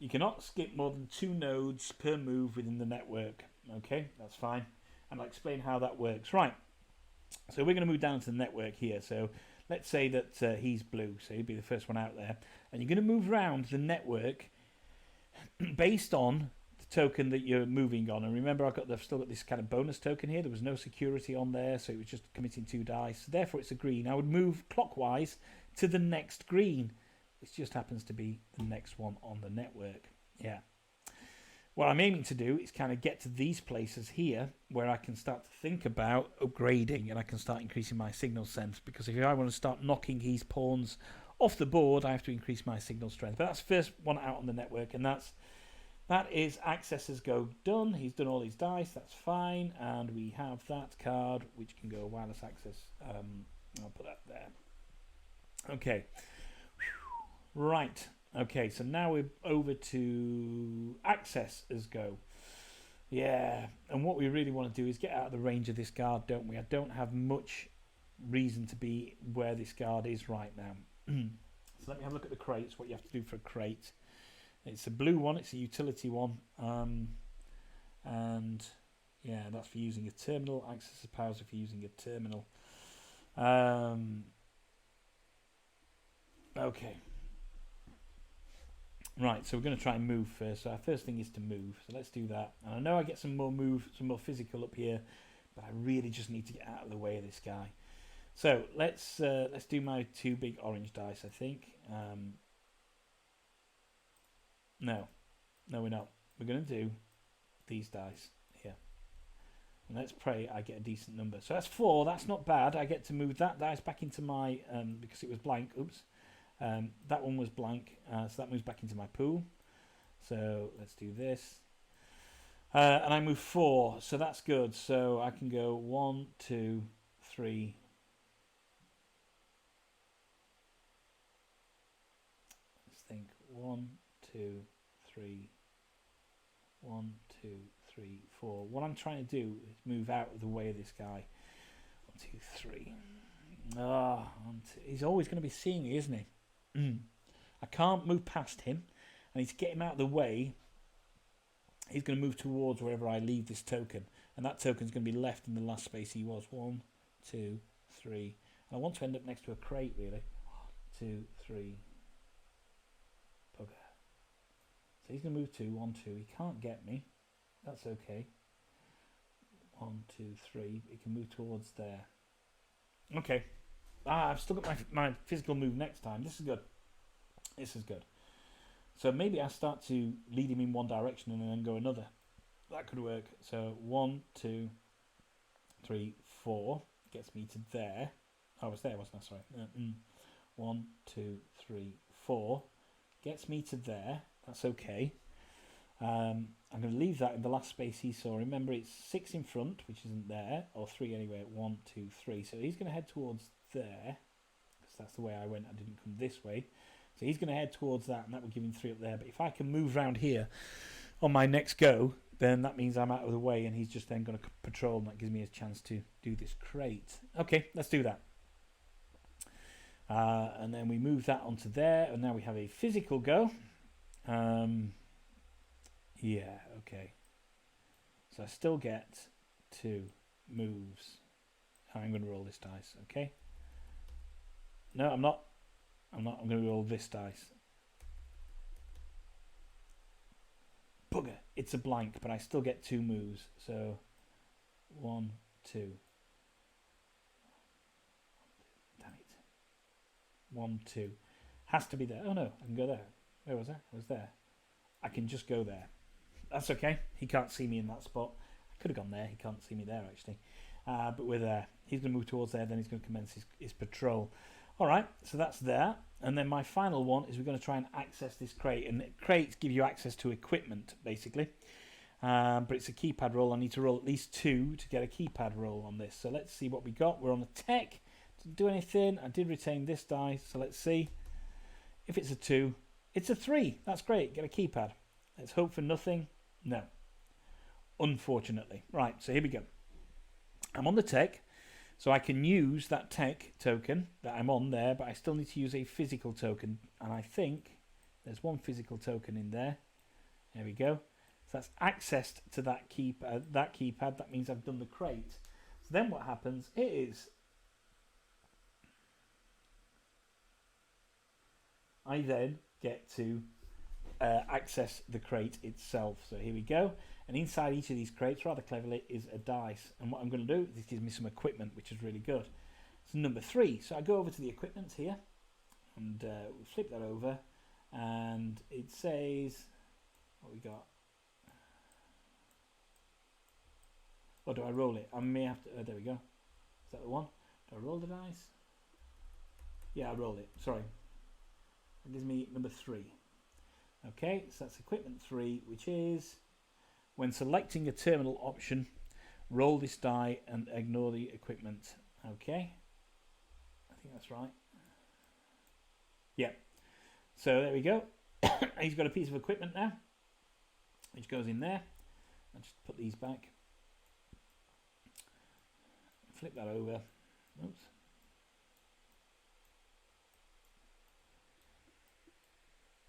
You cannot skip more than 2 nodes per move within the network. Okay, that's fine. And I'll explain how that works. Right, so we're going to move down to the network here. So let's say that he's blue, so he'd be the first one out there. And you're going to move around the network based on the token that you're moving on. And remember, I've still got this kind of bonus token here. There was no security on there, so it was just committing 2 dice. So therefore, it's a green. I would move clockwise to the next green, which just happens to be the next one on the network. Yeah. What I'm aiming to do is kind of get to these places here where I can start to think about upgrading and I can start increasing my signal strength, because if I want to start knocking his pawns off the board, I have to increase my signal strength. But that's the first one out on the network, and that is access as go done. He's done all his dice, that's fine, and we have that card which can go wireless access. I'll put that there. Okay. Right. Okay, so now we're over to access as go. Yeah, and what we really want to do is get out of the range of this guard, don't we? I don't have much reason to be where this guard is right now. So let me have a look at the crates, what you have to do for a crate. It's a blue one, it's a utility one. And yeah, that's for using a terminal. Access the powers if you're using a terminal. Okay. Right, so we're going to try and move first. So our first thing is to move. So let's do that. And I know I get some more physical up here, but I really just need to get out of the way of this guy. So let's do my 2 big orange dice, I think. No, we're not. We're going to do these dice here. And let's pray I get a decent number. So that's 4. That's not bad. I get to move that dice back into my because it was blank. Oops. That one was blank, so that moves back into my pool. So let's do this. And I move 4, so that's good. So I can go 1, 2, 3. Let's think. 1, 2, 3. 1, 2, 3, 4. What I'm trying to do is move out of the way of this guy. 1, 2, 3. He's always going to be seeing me, isn't he? I can't move past him. I need to get him out of the way. He's going to move towards wherever I leave this token, and that token's going to be left in the last space he was. 1, 2, 3. And I want to end up next to a crate, really. 1, 2, 3. Bugger. So he's going to move 2, 1, 2. He can't get me. That's okay. 1, 2, 3. He can move towards there. Okay. I've still got my physical move next time. This is good. This is good. So maybe I start to lead him in one direction and then go another. That could work. So 1, 2, 3, 4 gets me to there. I was there, wasn't I? Sorry. 1, 2, 3, 4 gets me to there. That's okay. I'm going to leave that in the last space he saw. Remember, it's 6 in front, which isn't there, or 3 anyway. 1, 2, 3. So he's going to head towards there, because that's the way I went. I didn't come this way. So he's going to head towards that, and that will give him 3 up there. But if I can move around here on my next go, then that means I'm out of the way, and he's just then going to patrol, and that gives me a chance to do this crate. Okay, let's do that. And then we move that onto there, and now we have a physical go. Yeah, okay. So I still get 2 moves. I'm going to roll this dice, okay? No, I'm not. I'm going to roll this dice. Bugger. It's a blank, but I still get 2 moves. So 1, 2. Damn it. 1, 2. Has to be there. Oh no, I can go there. Where was I? I was there. I can just go there. That's okay. He can't see me in that spot. I could have gone there. He can't see me there, actually. But we're there. He's going to move towards there. Then he's going to commence his patrol. All right. So that's there. And then my final one is we're going to try and access this crate. And crates give you access to equipment, basically. But it's a keypad roll. I need to roll at least 2 to get a keypad roll on this. So let's see what we got. We're on the tech. Didn't do anything. I did retain this die. So let's see. If it's a 2, it's a 3. That's great. Get a keypad. Let's hope for nothing. No. Unfortunately. Right, so here we go. I'm on the tech, so I can use that tech token that I'm on there, but I still need to use a physical token, and I think there's one physical token in there. There we go. So that's accessed to that keypad. That means I've done the crate. So then what happens is I then get to access the crate itself. So here we go. And inside each of these crates, rather cleverly, is a dice. And what I'm going to do is this gives me some equipment, which is really good. So number 3. So I go over to the equipment here, and we'll flip that over, and it says, what we got? Or do I roll it? I may have to. There we go. Is that the one? Do I roll the dice? Yeah, I roll it. Sorry. It gives me number 3. Okay, so that's equipment 3, which is when selecting a terminal option, roll this die and ignore the equipment. Okay, I think that's right. Yeah, so there we go. He's got a piece of equipment now, which goes in there. I'll just put these back. Flip that over. Oops.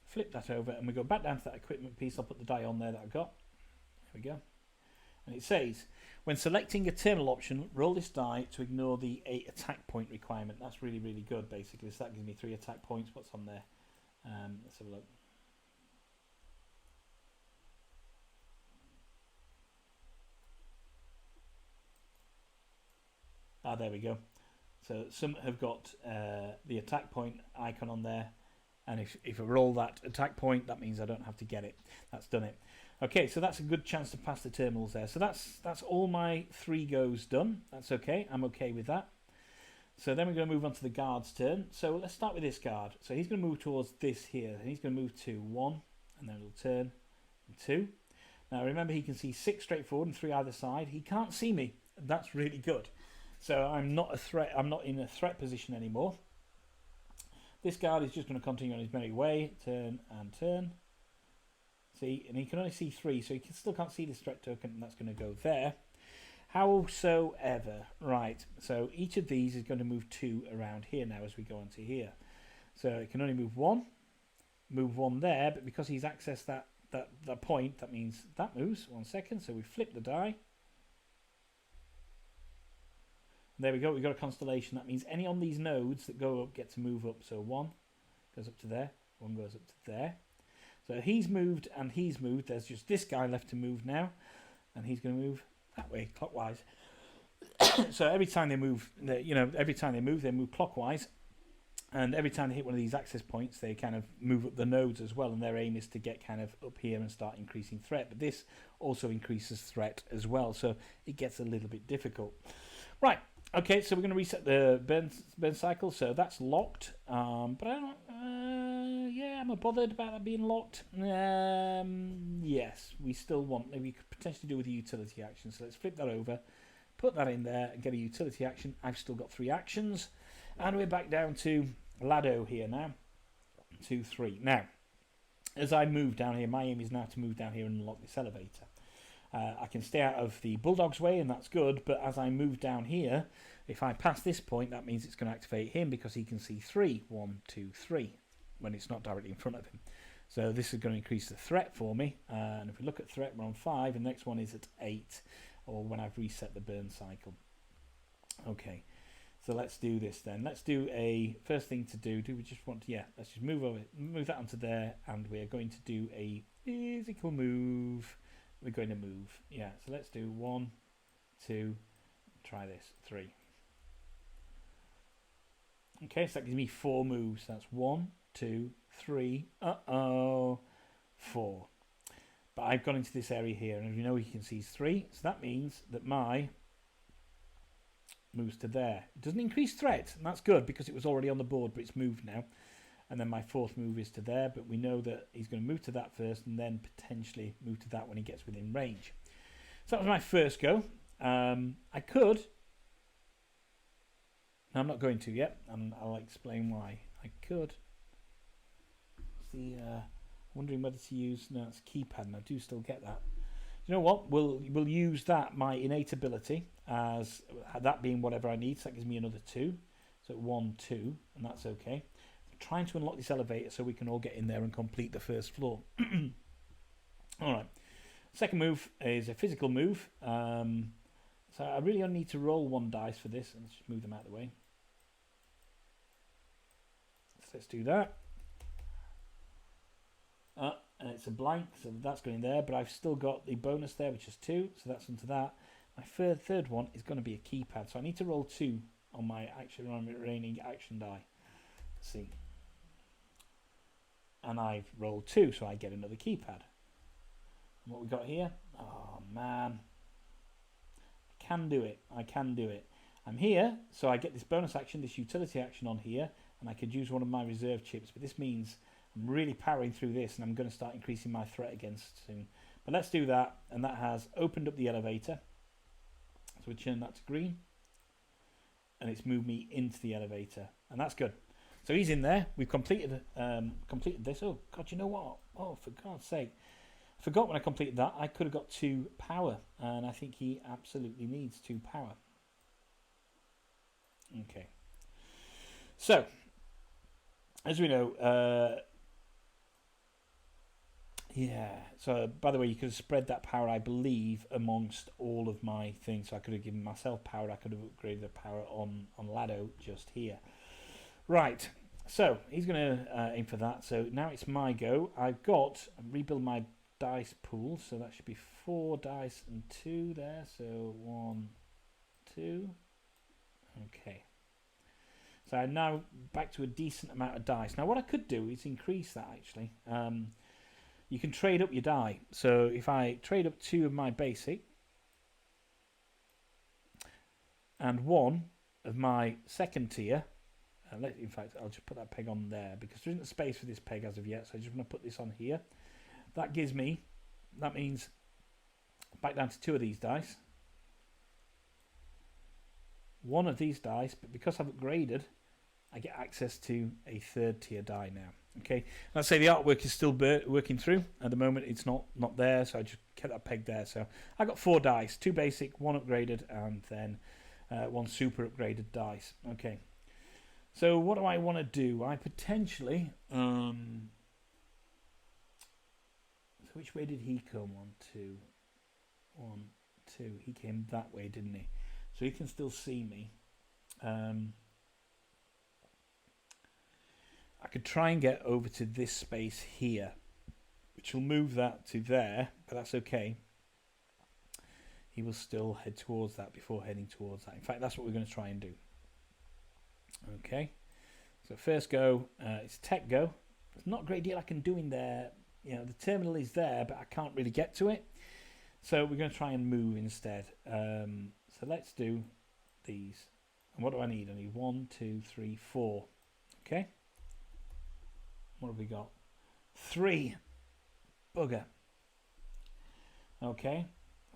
Flip that over, and we go back down to that equipment piece. I'll put the die on there that I've got. There we go. And it says, when selecting a terminal option, roll this die to ignore the 8 attack point requirement. That's really, really good, basically. So that gives me 3 attack points. What's on there? Let's have a look. Ah, there we go. So some have got the attack point icon on there. And if I roll that attack point, that means I don't have to get it. That's done it. Okay, so that's a good chance to pass the terminals there. So that's all my 3 goes done. That's okay. I'm okay with that. So then we're going to move on to the guard's turn. So let's start with this guard. So he's going to move towards this here. And he's going to move to 1, and then it'll turn 2. Now remember, he can see 6 straight forward and 3 either side. He can't see me. That's really good. So I'm not a threat. I'm not in a threat position anymore. This guard is just going to continue on his merry way, turn and turn. See, and he can only see 3, so he still can't see this threat token, and that's going to go there. Howsoever, right, so each of these is going to move 2 around here now as we go onto here. So it can only move 1 there, but because he's accessed that point, that means that moves. 1 second, so we flip the die. There we go, we've got a constellation. That means any on these nodes that go up get to move up. So 1 goes up to there, 1 goes up to there. So he's moved and he's moved. There's just this guy left to move now. And he's going to move that way, clockwise. So every time they move, they move clockwise. And every time they hit one of these access points, they kind of move up the nodes as well. And their aim is to get kind of up here and start increasing threat. But this also increases threat as well. So it gets a little bit difficult. Right. Okay, so we're going to reset the burn cycle, so that's locked. But I don't. Am I bothered about that being locked? Yes, we still want. Maybe we could potentially do with a utility action. So let's flip that over, put that in there, and get a utility action. I've still got 3 actions, and we're back down to Lado here now. 2, 3. Now, as I move down here, my aim is now to move down here and unlock this elevator. I can stay out of the bulldog's way, and that's good, but as I move down here, if I pass this point, that means it's going to activate him because he can see 3. 1, 2, 3 when it's not directly in front of him. So this is going to increase the threat for me, and if we look at threat, we're on 5, and the next one is at 8, or when I've reset the burn cycle. Okay, so let's do this then. Let's do a first thing to do. Do we just want to, let's just move that onto there, and we're going to do a physical move. We're going to move. So let's do 1, 2, try this, 3. Okay, so that gives me 4 moves. That's 1, 2, 3, 4. But I've gone into this area here, and as you know, you can see 3. So that means that my moves to there. It doesn't increase threat, and that's good because it was already on the board, but it's moved now. And then my 4th move is to there, but we know that he's going to move to that first and then potentially move to that when he gets within range. So that was my first go. I could. No, I'm not going to yet, and I'll explain why. I could the wondering whether to use. No, it's keypad, and I do still get that. You know what? We'll use that, my innate ability, as that being whatever I need. So that gives me another 2. So 1, 2, and that's okay. I'm trying to unlock this elevator so we can all get in there and complete the first floor. All right. Second move is a physical move. So I really only need to roll 1 dice for this, and let's just move them out of the way. So let's do that. And it's a blank, so that's going there, but I've still got the bonus there, which is 2, so that's onto that. My third one is going to be a keypad, so I need to roll 2 on my remaining action die. Let's see. And I've rolled 2, so I get another keypad. And what we got here? Oh man, I can do it. I'm here, so I get this bonus action, this utility action on here, and I could use one of my reserve chips, but this means I'm really powering through this, and I'm going to start increasing my threat against soon. But let's do that, and that has opened up the elevator. So we turn that to green, and it's moved me into the elevator, and that's good. So he's in there. We've completed this. Oh God, you know what? Oh, for God's sake, I forgot when I completed that. I could have got 2 power, and I think he absolutely needs 2 power. Okay. So, as we know, yeah, so by the way, you could have spread that power, I believe, amongst all of my things. So I could have given myself power, I could have upgraded the power on Lado just here. Right, so he's going to aim for that. So now it's my go. I've got, rebuild my dice pool, so that should be 4 dice and 2 there. So 1, 2, okay. So I'm now back to a decent amount of dice. Now what I could do is increase that actually. You can trade up your die. So if I trade up 2 of my basic and 1 of my second tier, in fact I'll just put that peg on there because there isn't space for this peg as of yet, so I just want to put this on here. That means back down to 2 of these dice, 1 of these dice, but because I've upgraded I get access to a 3rd tier die now. Okay, let's say the artwork is still working through. At the moment it's not there, so I just kept that peg there. So I got 4 dice, 2 basic, 1 upgraded, and then 1 super upgraded dice. Okay, so what do I want to do? I potentially so which way did he come? 1, 2, 1, 2. He came that way, didn't he? So he can still see me. I could try and get over to this space here, which will move that to there, but that's okay. He will still head towards that before heading towards that. In fact, that's what we're going to try and do. Okay, so first go, it's tech go. There's not a great deal I can do in there. You know, the terminal is there, but I can't really get to it. So we're going to try and move instead. So let's do these. And what do I need? I need 1, 2, 3, 4. Okay. What have we got? 3. Bugger. Okay.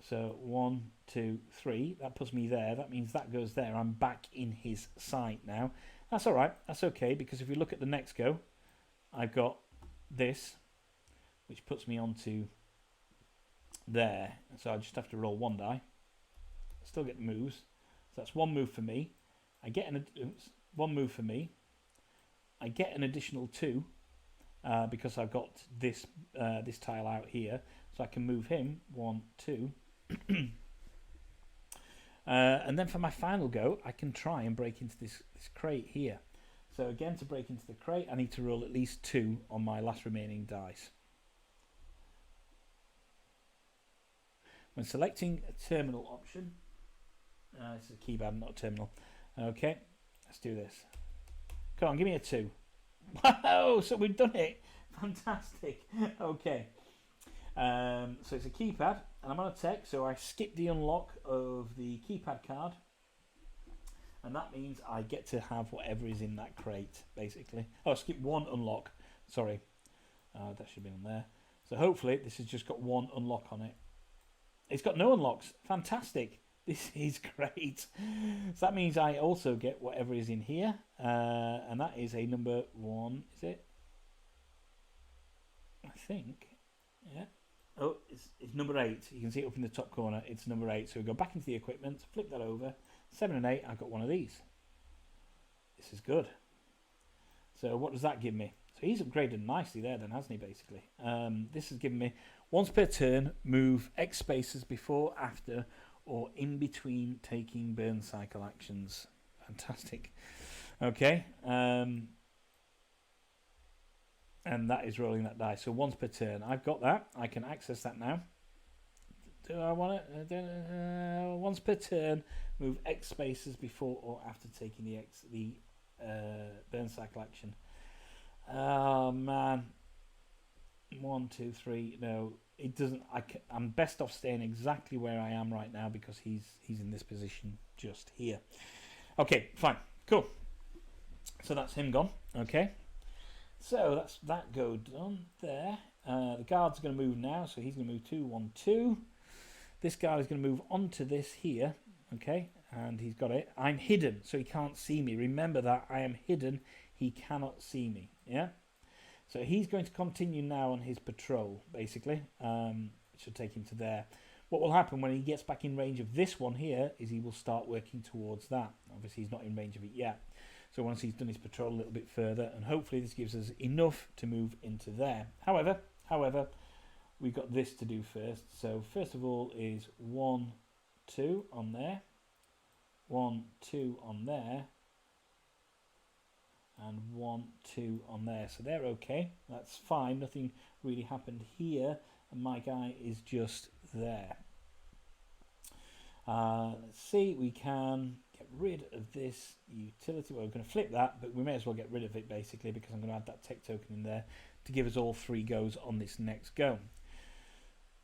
So 1, 2, 3. That puts me there. That means that goes there. I'm back in his sight now. That's all right. That's okay, because if we look at the next go, I've got this, which puts me onto there. So I just have to roll 1 die. Still get the moves. So that's 1 move for me. I get 1 move for me. I get an additional 2 because I've got this this tile out here, so I can move him 1, 2. And then for my final go, I can try and break into this crate here. So again, to break into the crate, I need to roll at least 2 on my last remaining dice. When selecting a terminal option, it's a keypad, not a terminal. Okay, let's do this. Come on, give me a 2. Wow, so we've done it. Fantastic. Okay. So it's a keypad, and I'm on a tech, so I skip the unlock of the keypad card, and that means I get to have whatever is in that crate, basically. Oh, skip 1 unlock. Sorry. That should be on there. So hopefully this has just got 1 unlock on it. It's got no unlocks. Fantastic. This is great. So that means I also get whatever is in here, and that is a number 1, is it? think. Yeah. Oh, it's number 8. You can see it up in the top corner. It's number 8. So we go back into the equipment, flip that over. 7 and 8, I've got one of these. This is good. So what does that give me? So he's upgraded nicely there then, hasn't he, basically? This has given me once per turn, move X spaces before, after, or in between taking burn cycle actions. Fantastic. Okay. And that is rolling that die. So once per turn. I've got that. I can access that now. Do I want it? Once per turn, move X spaces before or after taking the burn cycle action. Oh, man. 1, 2, 3. No, it doesn't. I'm best off staying exactly where I am right now because he's in this position just here. Okay, fine. Cool. So that's him gone. Okay. So that's that go done there. The guard's going to move now, so he's going to move 2, 1, 2. This guy is going to move onto this here, okay, and he's got it. I'm hidden, so he can't see me. Remember that I am hidden. He cannot see me. Yeah. So he's going to continue now on his patrol, basically. It should take him to there. What will happen when he gets back in range of this one here is he will start working towards that. Obviously, he's not in range of it yet. So once he's done his patrol a little bit further, and hopefully this gives us enough to move into there. However, we've got this to do first. So first of all is 1, 2 on there, 1, 2 on there, and 1, 2 on there. So they're okay. That's fine. Nothing really happened here, and my guy is just there. Let's see. We can get rid of this utility. Well, we're going to flip that, but we may as well get rid of it basically because I'm going to add that tech token in there to give us all 3 goes on this next go.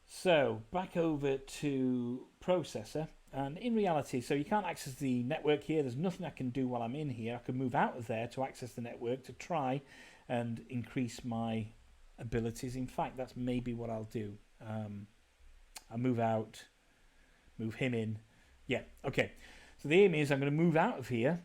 So back over to processor, and in reality, so you can't access the network here. There's nothing I can do while I'm in here. I can move out of there to access the network to try and increase my abilities. In fact, that's maybe what I'll do. I'll move out, move him in. Yeah, okay. So the aim is I'm going to move out of here.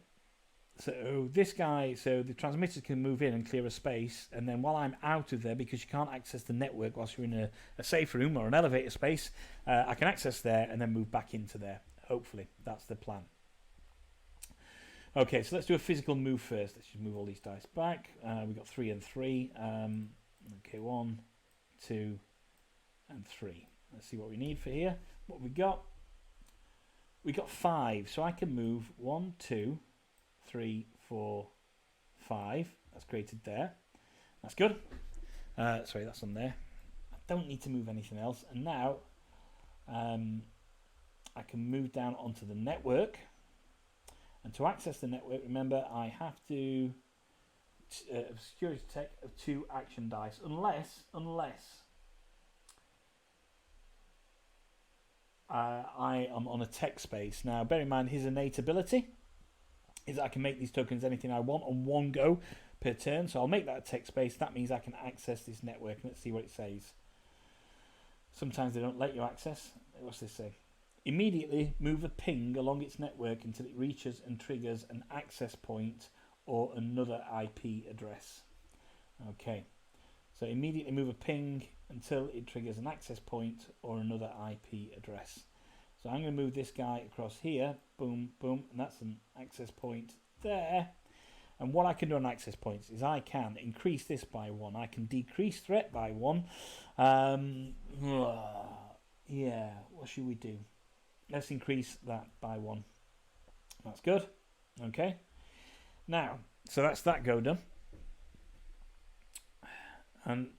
So this guy, so the transmitters can move in and clear a space, and then while I'm out of there, because you can't access the network whilst you're in a safe room or an elevator space, I can access there and then move back into there. Hopefully, that's the plan. Okay, so let's do a physical move first. Let's just move all these dice back. We've got 3 and 3. Okay, 1, 2, and 3. Let's see what we need for here. What we got? We got 5, so I can move 1, 2, 3, 4, 5. That's created there. That's good. Sorry, that's on there. I don't need to move anything else. And now I can move down onto the network. And to access the network, remember, I have to security tech of 2 action dice, unless I am on a tech space. Now, bear in mind, his innate ability is that I can make these tokens anything I want on 1 go per turn. So I'll make that a tech space. That means I can access this network. Let's see what it says. Sometimes they don't let you access. What's this say? Immediately move a ping along its network until it reaches and triggers an access point or another IP address. Okay. So immediately move a ping until it triggers an access point or another IP address. So I'm going to move this guy across here, boom, boom, and that's an access point there. And what I can do on access points is I can increase this by 1. I can decrease threat by 1. Yeah, what should we do? Let's increase that by 1. That's good. Okay. Now, so that's that go done. And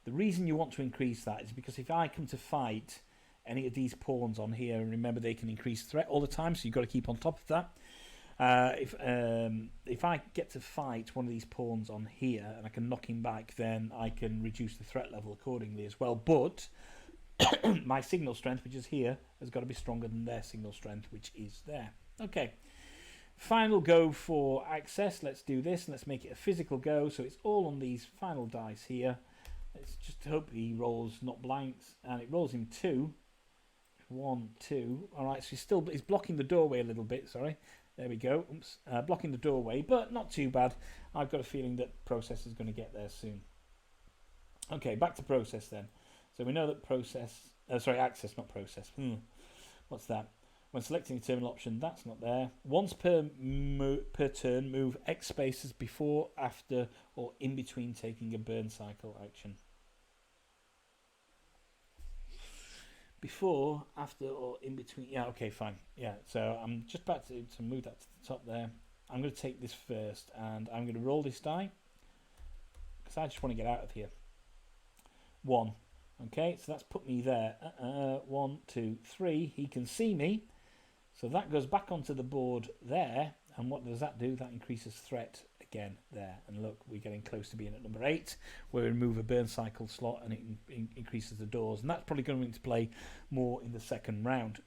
the reason you want to increase that is because if I come to fight any of these pawns on here, and remember they can increase threat all the time, so you've got to keep on top of that. If I get to fight one of these pawns on here and I can knock him back, then I can reduce the threat level accordingly as well. But my signal strength, which is here, has got to be stronger than their signal strength, which is there. Okay. Final go for access. Let's do this. Let's make it a physical go. So it's all on these final dice here. Let's just hope he rolls not blanks. And it rolls him 2. 1, 2. Alright, so he's blocking the doorway a little bit. Sorry. There we go. Oops. Blocking the doorway, but not too bad. I've got a feeling that processor's going to get there soon. Okay, back to process then. So we know that process, access, not process. What's that? When selecting a terminal option, that's not there. Once per turn, move X spaces before, after, or in between taking a burn cycle action. Before, after, or in between. Yeah, okay, fine. Yeah, so I'm just about to move that to the top there. I'm going to take this first, and I'm going to roll this die, because I just want to get out of here. 1. Okay, so that's put me there. 1, 2, 3. He can see me. So that goes back onto the board there. And what does that do? That increases threat again there. And look, we're getting close to being at number 8, where we remove a burn cycle slot and it increases the doors. And that's probably going to play more in the second round.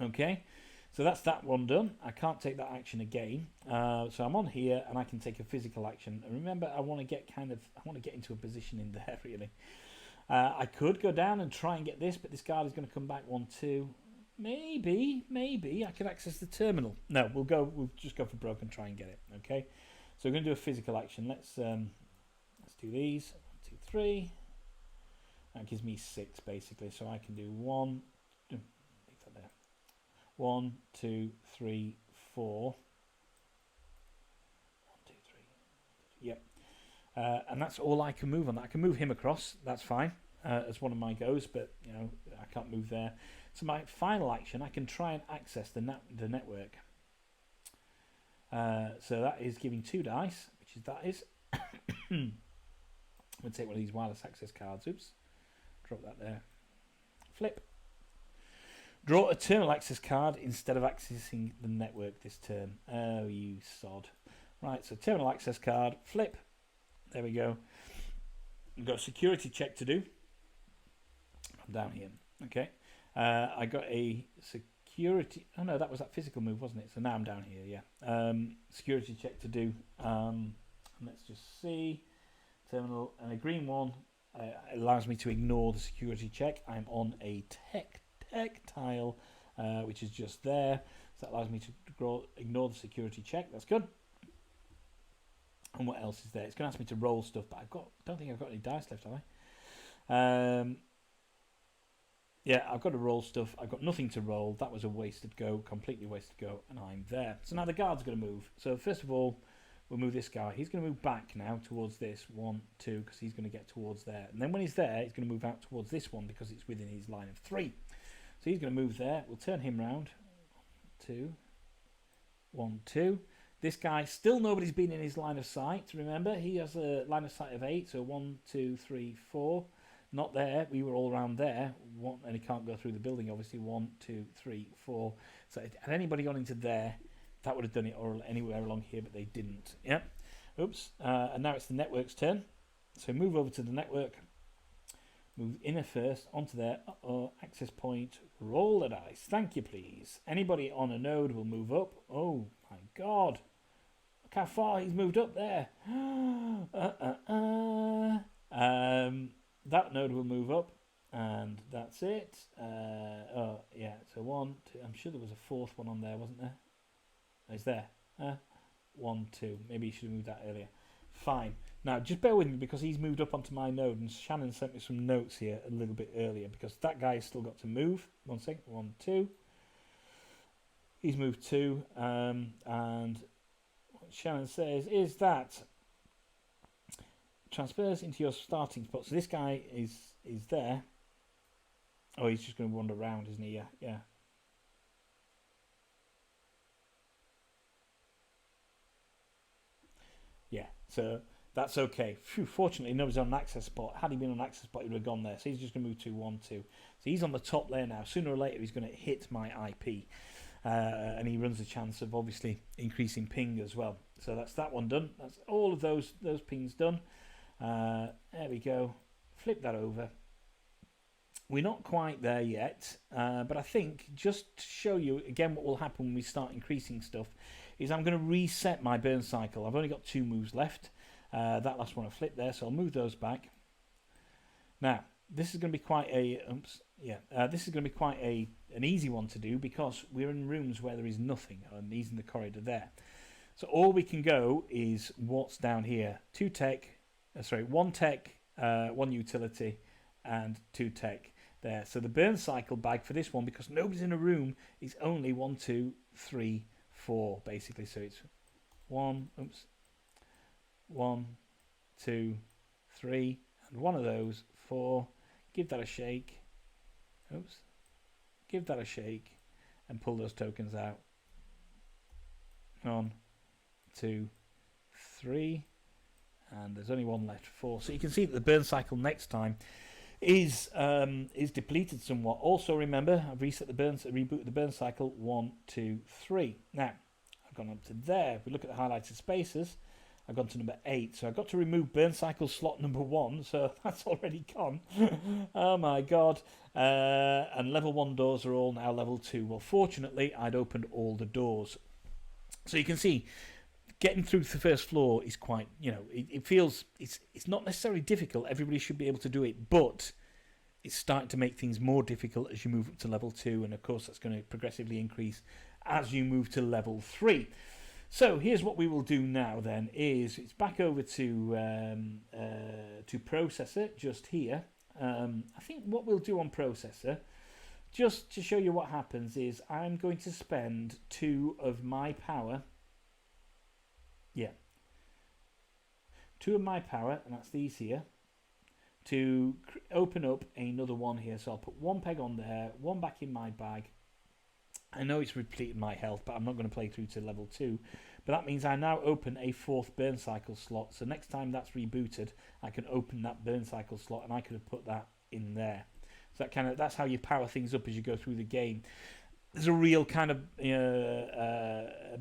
Okay, so that's that one done. I can't take that action again. So I'm on here and I can take a physical action. And remember, I want to get into a position in there really. I could go down and try and get this, but this guard is going to come back 1, 2. Maybe I could access the terminal. No, we'll just go for broke and try and get it. Okay, so we're going to do a physical action. Let's do these. 1, 2, 3. That gives me 6 basically. So I can do 1. Leave that there. 1, 2, 3, 4. 1, 2, 3. Yep. And that's all I can move on that. I can move him across. That's fine. As one of my goes, but you know I can't move there. So my final action, I can try and access the network. So that is giving 2 dice, which is that is. I'm going to take one of these wireless access cards. Oops, drop that there. Flip. Draw a terminal access card instead of accessing the network this turn. Oh, you sod! Right, so terminal access card. Flip. There we go. We've got a security check to do. I'm down here. Okay. I got a security. Oh no, that was that physical move, wasn't it? So now I'm down here. Yeah. Security check to do. Let's just see. Terminal and a green one allows me to ignore the security check. I'm on a tech tile, which is just there. So that allows me to ignore the security check. That's good. And what else is there? It's going to ask me to roll stuff, but don't think I've got any dice left, have I? Yeah, I've got to roll stuff. I've got nothing to roll. That was a wasted go, completely wasted go, and I'm there. So now the guard's going to move. So first of all, we'll move this guy. He's going to move back now towards this 1, 2, because he's going to get towards there. And then when he's there, he's going to move out towards this one because it's within his line of 3. So he's going to move there. We'll turn him round. 2, 1, 2. This guy, still nobody's been in his line of sight. Remember, he has a line of sight of 8. So 1, 2, 3, 4. Not there. We were all around there. And he can't go through the building, obviously. 1, 2, 3, 4. So had anybody gone into there, that would have done it, or anywhere along here, but they didn't. Yep. Oops. And now it's the network's turn. So move over to the network. Move inner first onto there. Access point. Roll the dice. Thank you, please. Anybody on a node will move up. Oh my God! Look how far he's moved up there. That node will move up, and that's it. Oh yeah. So 1, 2. I'm sure there was a 4th one on there, wasn't there? Is there? 1, 2. Maybe you should have moved that earlier. Fine. Now, just bear with me because he's moved up onto my node, and Shannon sent me some notes here a little bit earlier because that guy's still got to move. 1 second. 1, 2. He's moved 2. And what Shannon says is that transfers into your starting spot. So this guy is there. Oh, he's just going to wander around, isn't he? Yeah. Yeah, so that's okay. Phew, fortunately, nobody's on an access spot. Had he been on an access spot, he would have gone there. So he's just going to move to 1, 2. So he's on the top layer now. Sooner or later, he's going to hit my IP. And he runs the chance of obviously increasing ping as well. So that's that one done. That's all of those pings done. There we go. Flip that over. We're not quite there yet, but I think just to show you again what will happen when we start increasing stuff is I'm going to reset my burn cycle. I've only got 2 moves left. That last one I flipped there, so I'll move those back. Now this is going to be quite an easy one to do because we're in rooms where there is nothing, and he's in the corridor there. So all we can go is what's down here. 2 tech, one tech, one utility, and 2 tech there. So the burn cycle bag for this one, because nobody's in a room, is only 1, 2, 3, 4 basically. So it's 1, 2, 3, and one of those 4. Give that a shake. Give that a shake, and pull those tokens out. 1, 2, 3, and there's only one left, 4. So you can see that the burn cycle next time is depleted somewhat. Also remember, I've rebooted the burn cycle 1, 2, 3. Now I've gone up to there. If we look at the highlighted spaces, I've gone to number 8. So I've got to remove burn cycle slot number 1. So that's already gone. Oh my god. And level 1 doors are all now level 2. Well, fortunately, I'd opened all the doors. So you can see, getting through the first floor is quite, it feels, it's not necessarily difficult. Everybody should be able to do it, but it's starting to make things more difficult as you move up to level 2, and of course that's going to progressively increase as you move to level 3. So here's what we will do now then, is it's back over to processor just here. I think what we'll do on processor, just to show you what happens, is I'm going to spend 2 of my power. 2 of my power, and that's these here, to open up another one here. So I'll put 1 peg on there, 1 back in my bag. I know it's repleted my health, but I'm not going to play through to level 2. But that means I now open a 4th burn cycle slot. So next time that's rebooted, I can open that burn cycle slot, and I could have put that in there. So that's how you power things up as you go through the game. There's a real kind of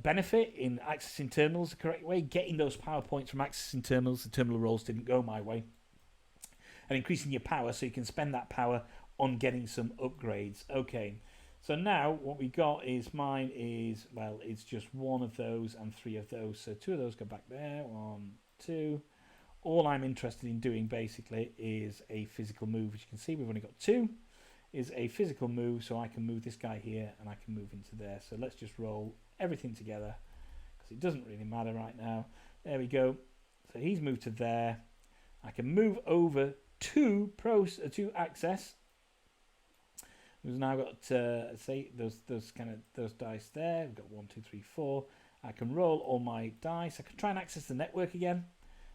benefit in accessing terminals the correct way. Getting those power points from accessing terminals, the terminal rolls didn't go my way. And increasing your power so you can spend that power on getting some upgrades. Okay, so now what we got is mine is, well, it's just 1 of those and 3 of those. So 2 of those go back there, 1, 2. All I'm interested in doing basically is a physical move. As you can see, we've only got 2. Is a physical move, so I can move this guy here and I can move into there. So let's just roll everything together because it doesn't really matter right now. There we go. So he's moved to there. I can move over to access. We've now got say those dice there. We've got 1, 2, 3, 4. I can roll all my dice. I can try and access the network again,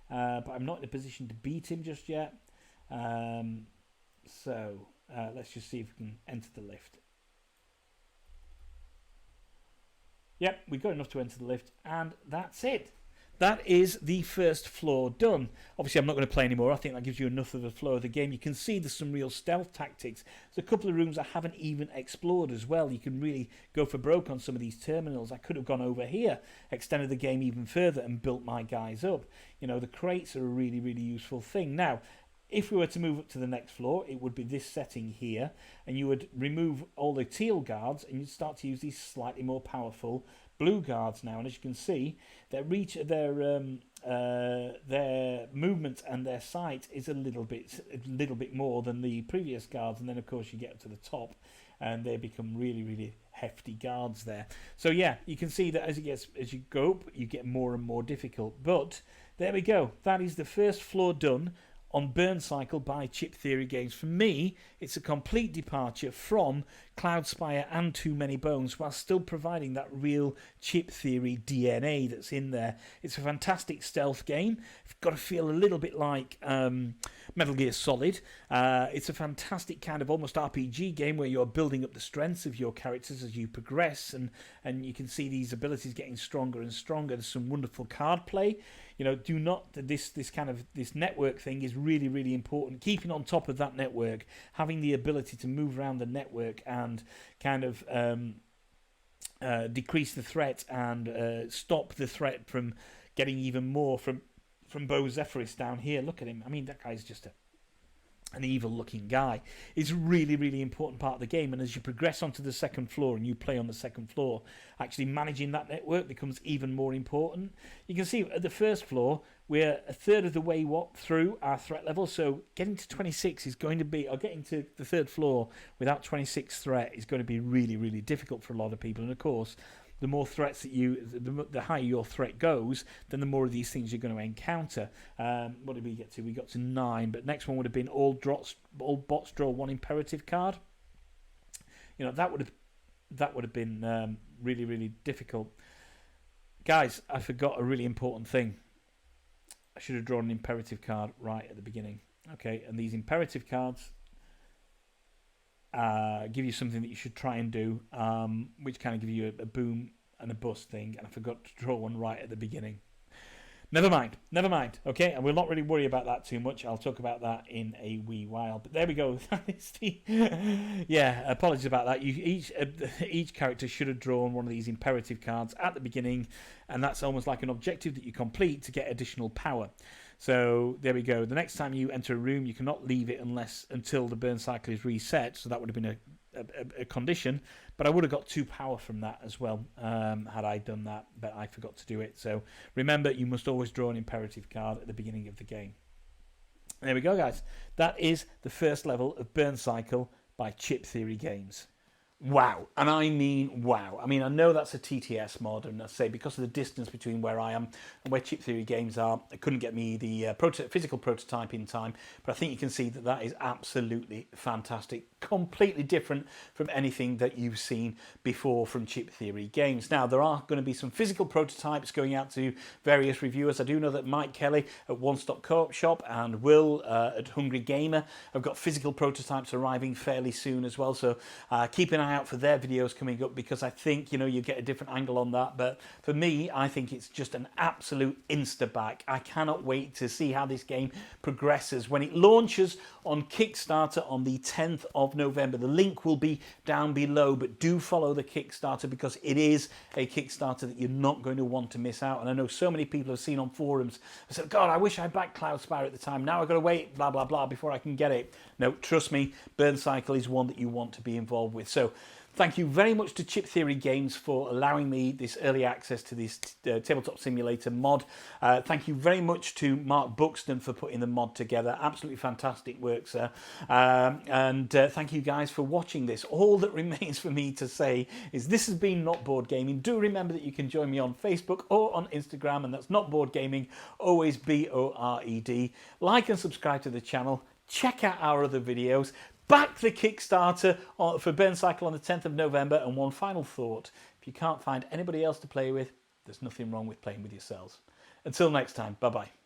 but I'm not in a position to beat him just yet. Let's just see if we can enter the lift. Yep, we got enough to enter the lift, and that's it. That is the first floor done. Obviously, I'm not going to play anymore. I think that gives you enough of the flow of the game. You can see there's some real stealth tactics. There's a couple of rooms I haven't even explored as well. You can really go for broke on some of these terminals. I could have gone over here, extended the game even further, and built my guys up. The crates are a really, really useful thing. Now, if we were to move up to the next floor, it would be this setting here, and you would remove all the teal guards, and you'd start to use these slightly more powerful blue guards now. And as you can see, their movement and their sight is a little bit more than the previous guards. And then of course you get up to the top, and they become really, really hefty guards there. So yeah, you can see that as you go up, you get more and more difficult. But there we go. That is the first floor done on Burn Cycle by Chip Theory Games. For me, it's a complete departure from Cloudspire and Too Many Bones, while still providing that real Chip Theory DNA that's in there. It's a fantastic stealth game. It's got to feel a little bit like Metal Gear Solid. It's a fantastic kind of almost RPG game where you're building up the strengths of your characters as you progress, and you can see these abilities getting stronger and stronger. There's some wonderful card play. This network thing is really, really important. Keeping on top of that network, having the ability to move around the network and kind of decrease the threat and stop the threat from getting even more from Bo Zephyris down here. Look at him. I mean, that guy's just an evil-looking guy. It's a really, really important part of the game. And as you progress onto the second floor and you play on the second floor, actually managing that network becomes even more important. You can see at the first floor, we're a third of the way through our threat level. So getting to 26 is going to be, or getting to the third floor without 26 threat is going to be really, really difficult for a lot of people. And of course, the more threats that the higher your threat goes, then the more of these things you're going to encounter. What did we get to? We got to 9, but next one would have been all bots draw 1 imperative card. You know, that would have been really, really difficult. Guys, I forgot a really important thing. I should have drawn an imperative card right at the beginning. Okay, and these imperative cards give you something that you should try and do, which kind of give you a boom and a bust thing, and I forgot to draw one right at the beginning. Never mind. Okay, and we'll not really worry about that too much. I'll talk about that in a wee while. But there we go. Yeah, apologies about that. Each character should have drawn one of these imperative cards at the beginning, and that's almost like an objective that you complete to get additional power. So there we go. The next time you enter a room, you cannot leave it until the burn cycle is reset. So that would have been a condition, but I would have got 2 power from that as well had I done that, but I forgot to do it. So remember, you must always draw an imperative card at the beginning of the game. There we go, guys. That is the first level of Burn Cycle by Chip Theory Games. Wow, and I mean wow. I mean, I know that's a TTS mod, and I say because of the distance between where I am and where Chip Theory Games are, I couldn't get me the physical prototype in time, but I think you can see that that is absolutely fantastic. Completely different from anything that you've seen before from Chip Theory Games. Now, there are going to be some physical prototypes going out to various reviewers. I do know that Mike Kelly at One Stop Co-op Shop and Will at Hungry Gamer have got physical prototypes arriving fairly soon as well, so keep an eye out for their videos coming up, because I think, you know, you get a different angle on that. But for me, I think it's just an absolute insta-back. I cannot wait to see how this game progresses when it launches on Kickstarter on the 10th of November. The link will be down below, but do follow the Kickstarter, because it is a Kickstarter that you're not going to want to miss out. And I know so many people have seen on forums, I said, God, I wish I backed Cloud Spire at the time. Now I've got to wait, blah, blah, blah, before I can get it. No, trust me, Burn Cycle is one that you want to be involved with. So thank you very much to Chip Theory Games for allowing me this early access to this Tabletop Simulator mod. Thank you very much to Mark Buxton for putting the mod together. Absolutely fantastic work, sir. And thank you guys for watching this. All that remains for me to say is this has been Not Board Gaming. Do remember that you can join me on Facebook or on Instagram, and that's Not Board Gaming, always BORED. Like and subscribe to the channel. Check out our other videos. Back the Kickstarter for Burn Cycle on the 10th of November. And one final thought, if you can't find anybody else to play with, there's nothing wrong with playing with yourselves. Until next time, bye-bye.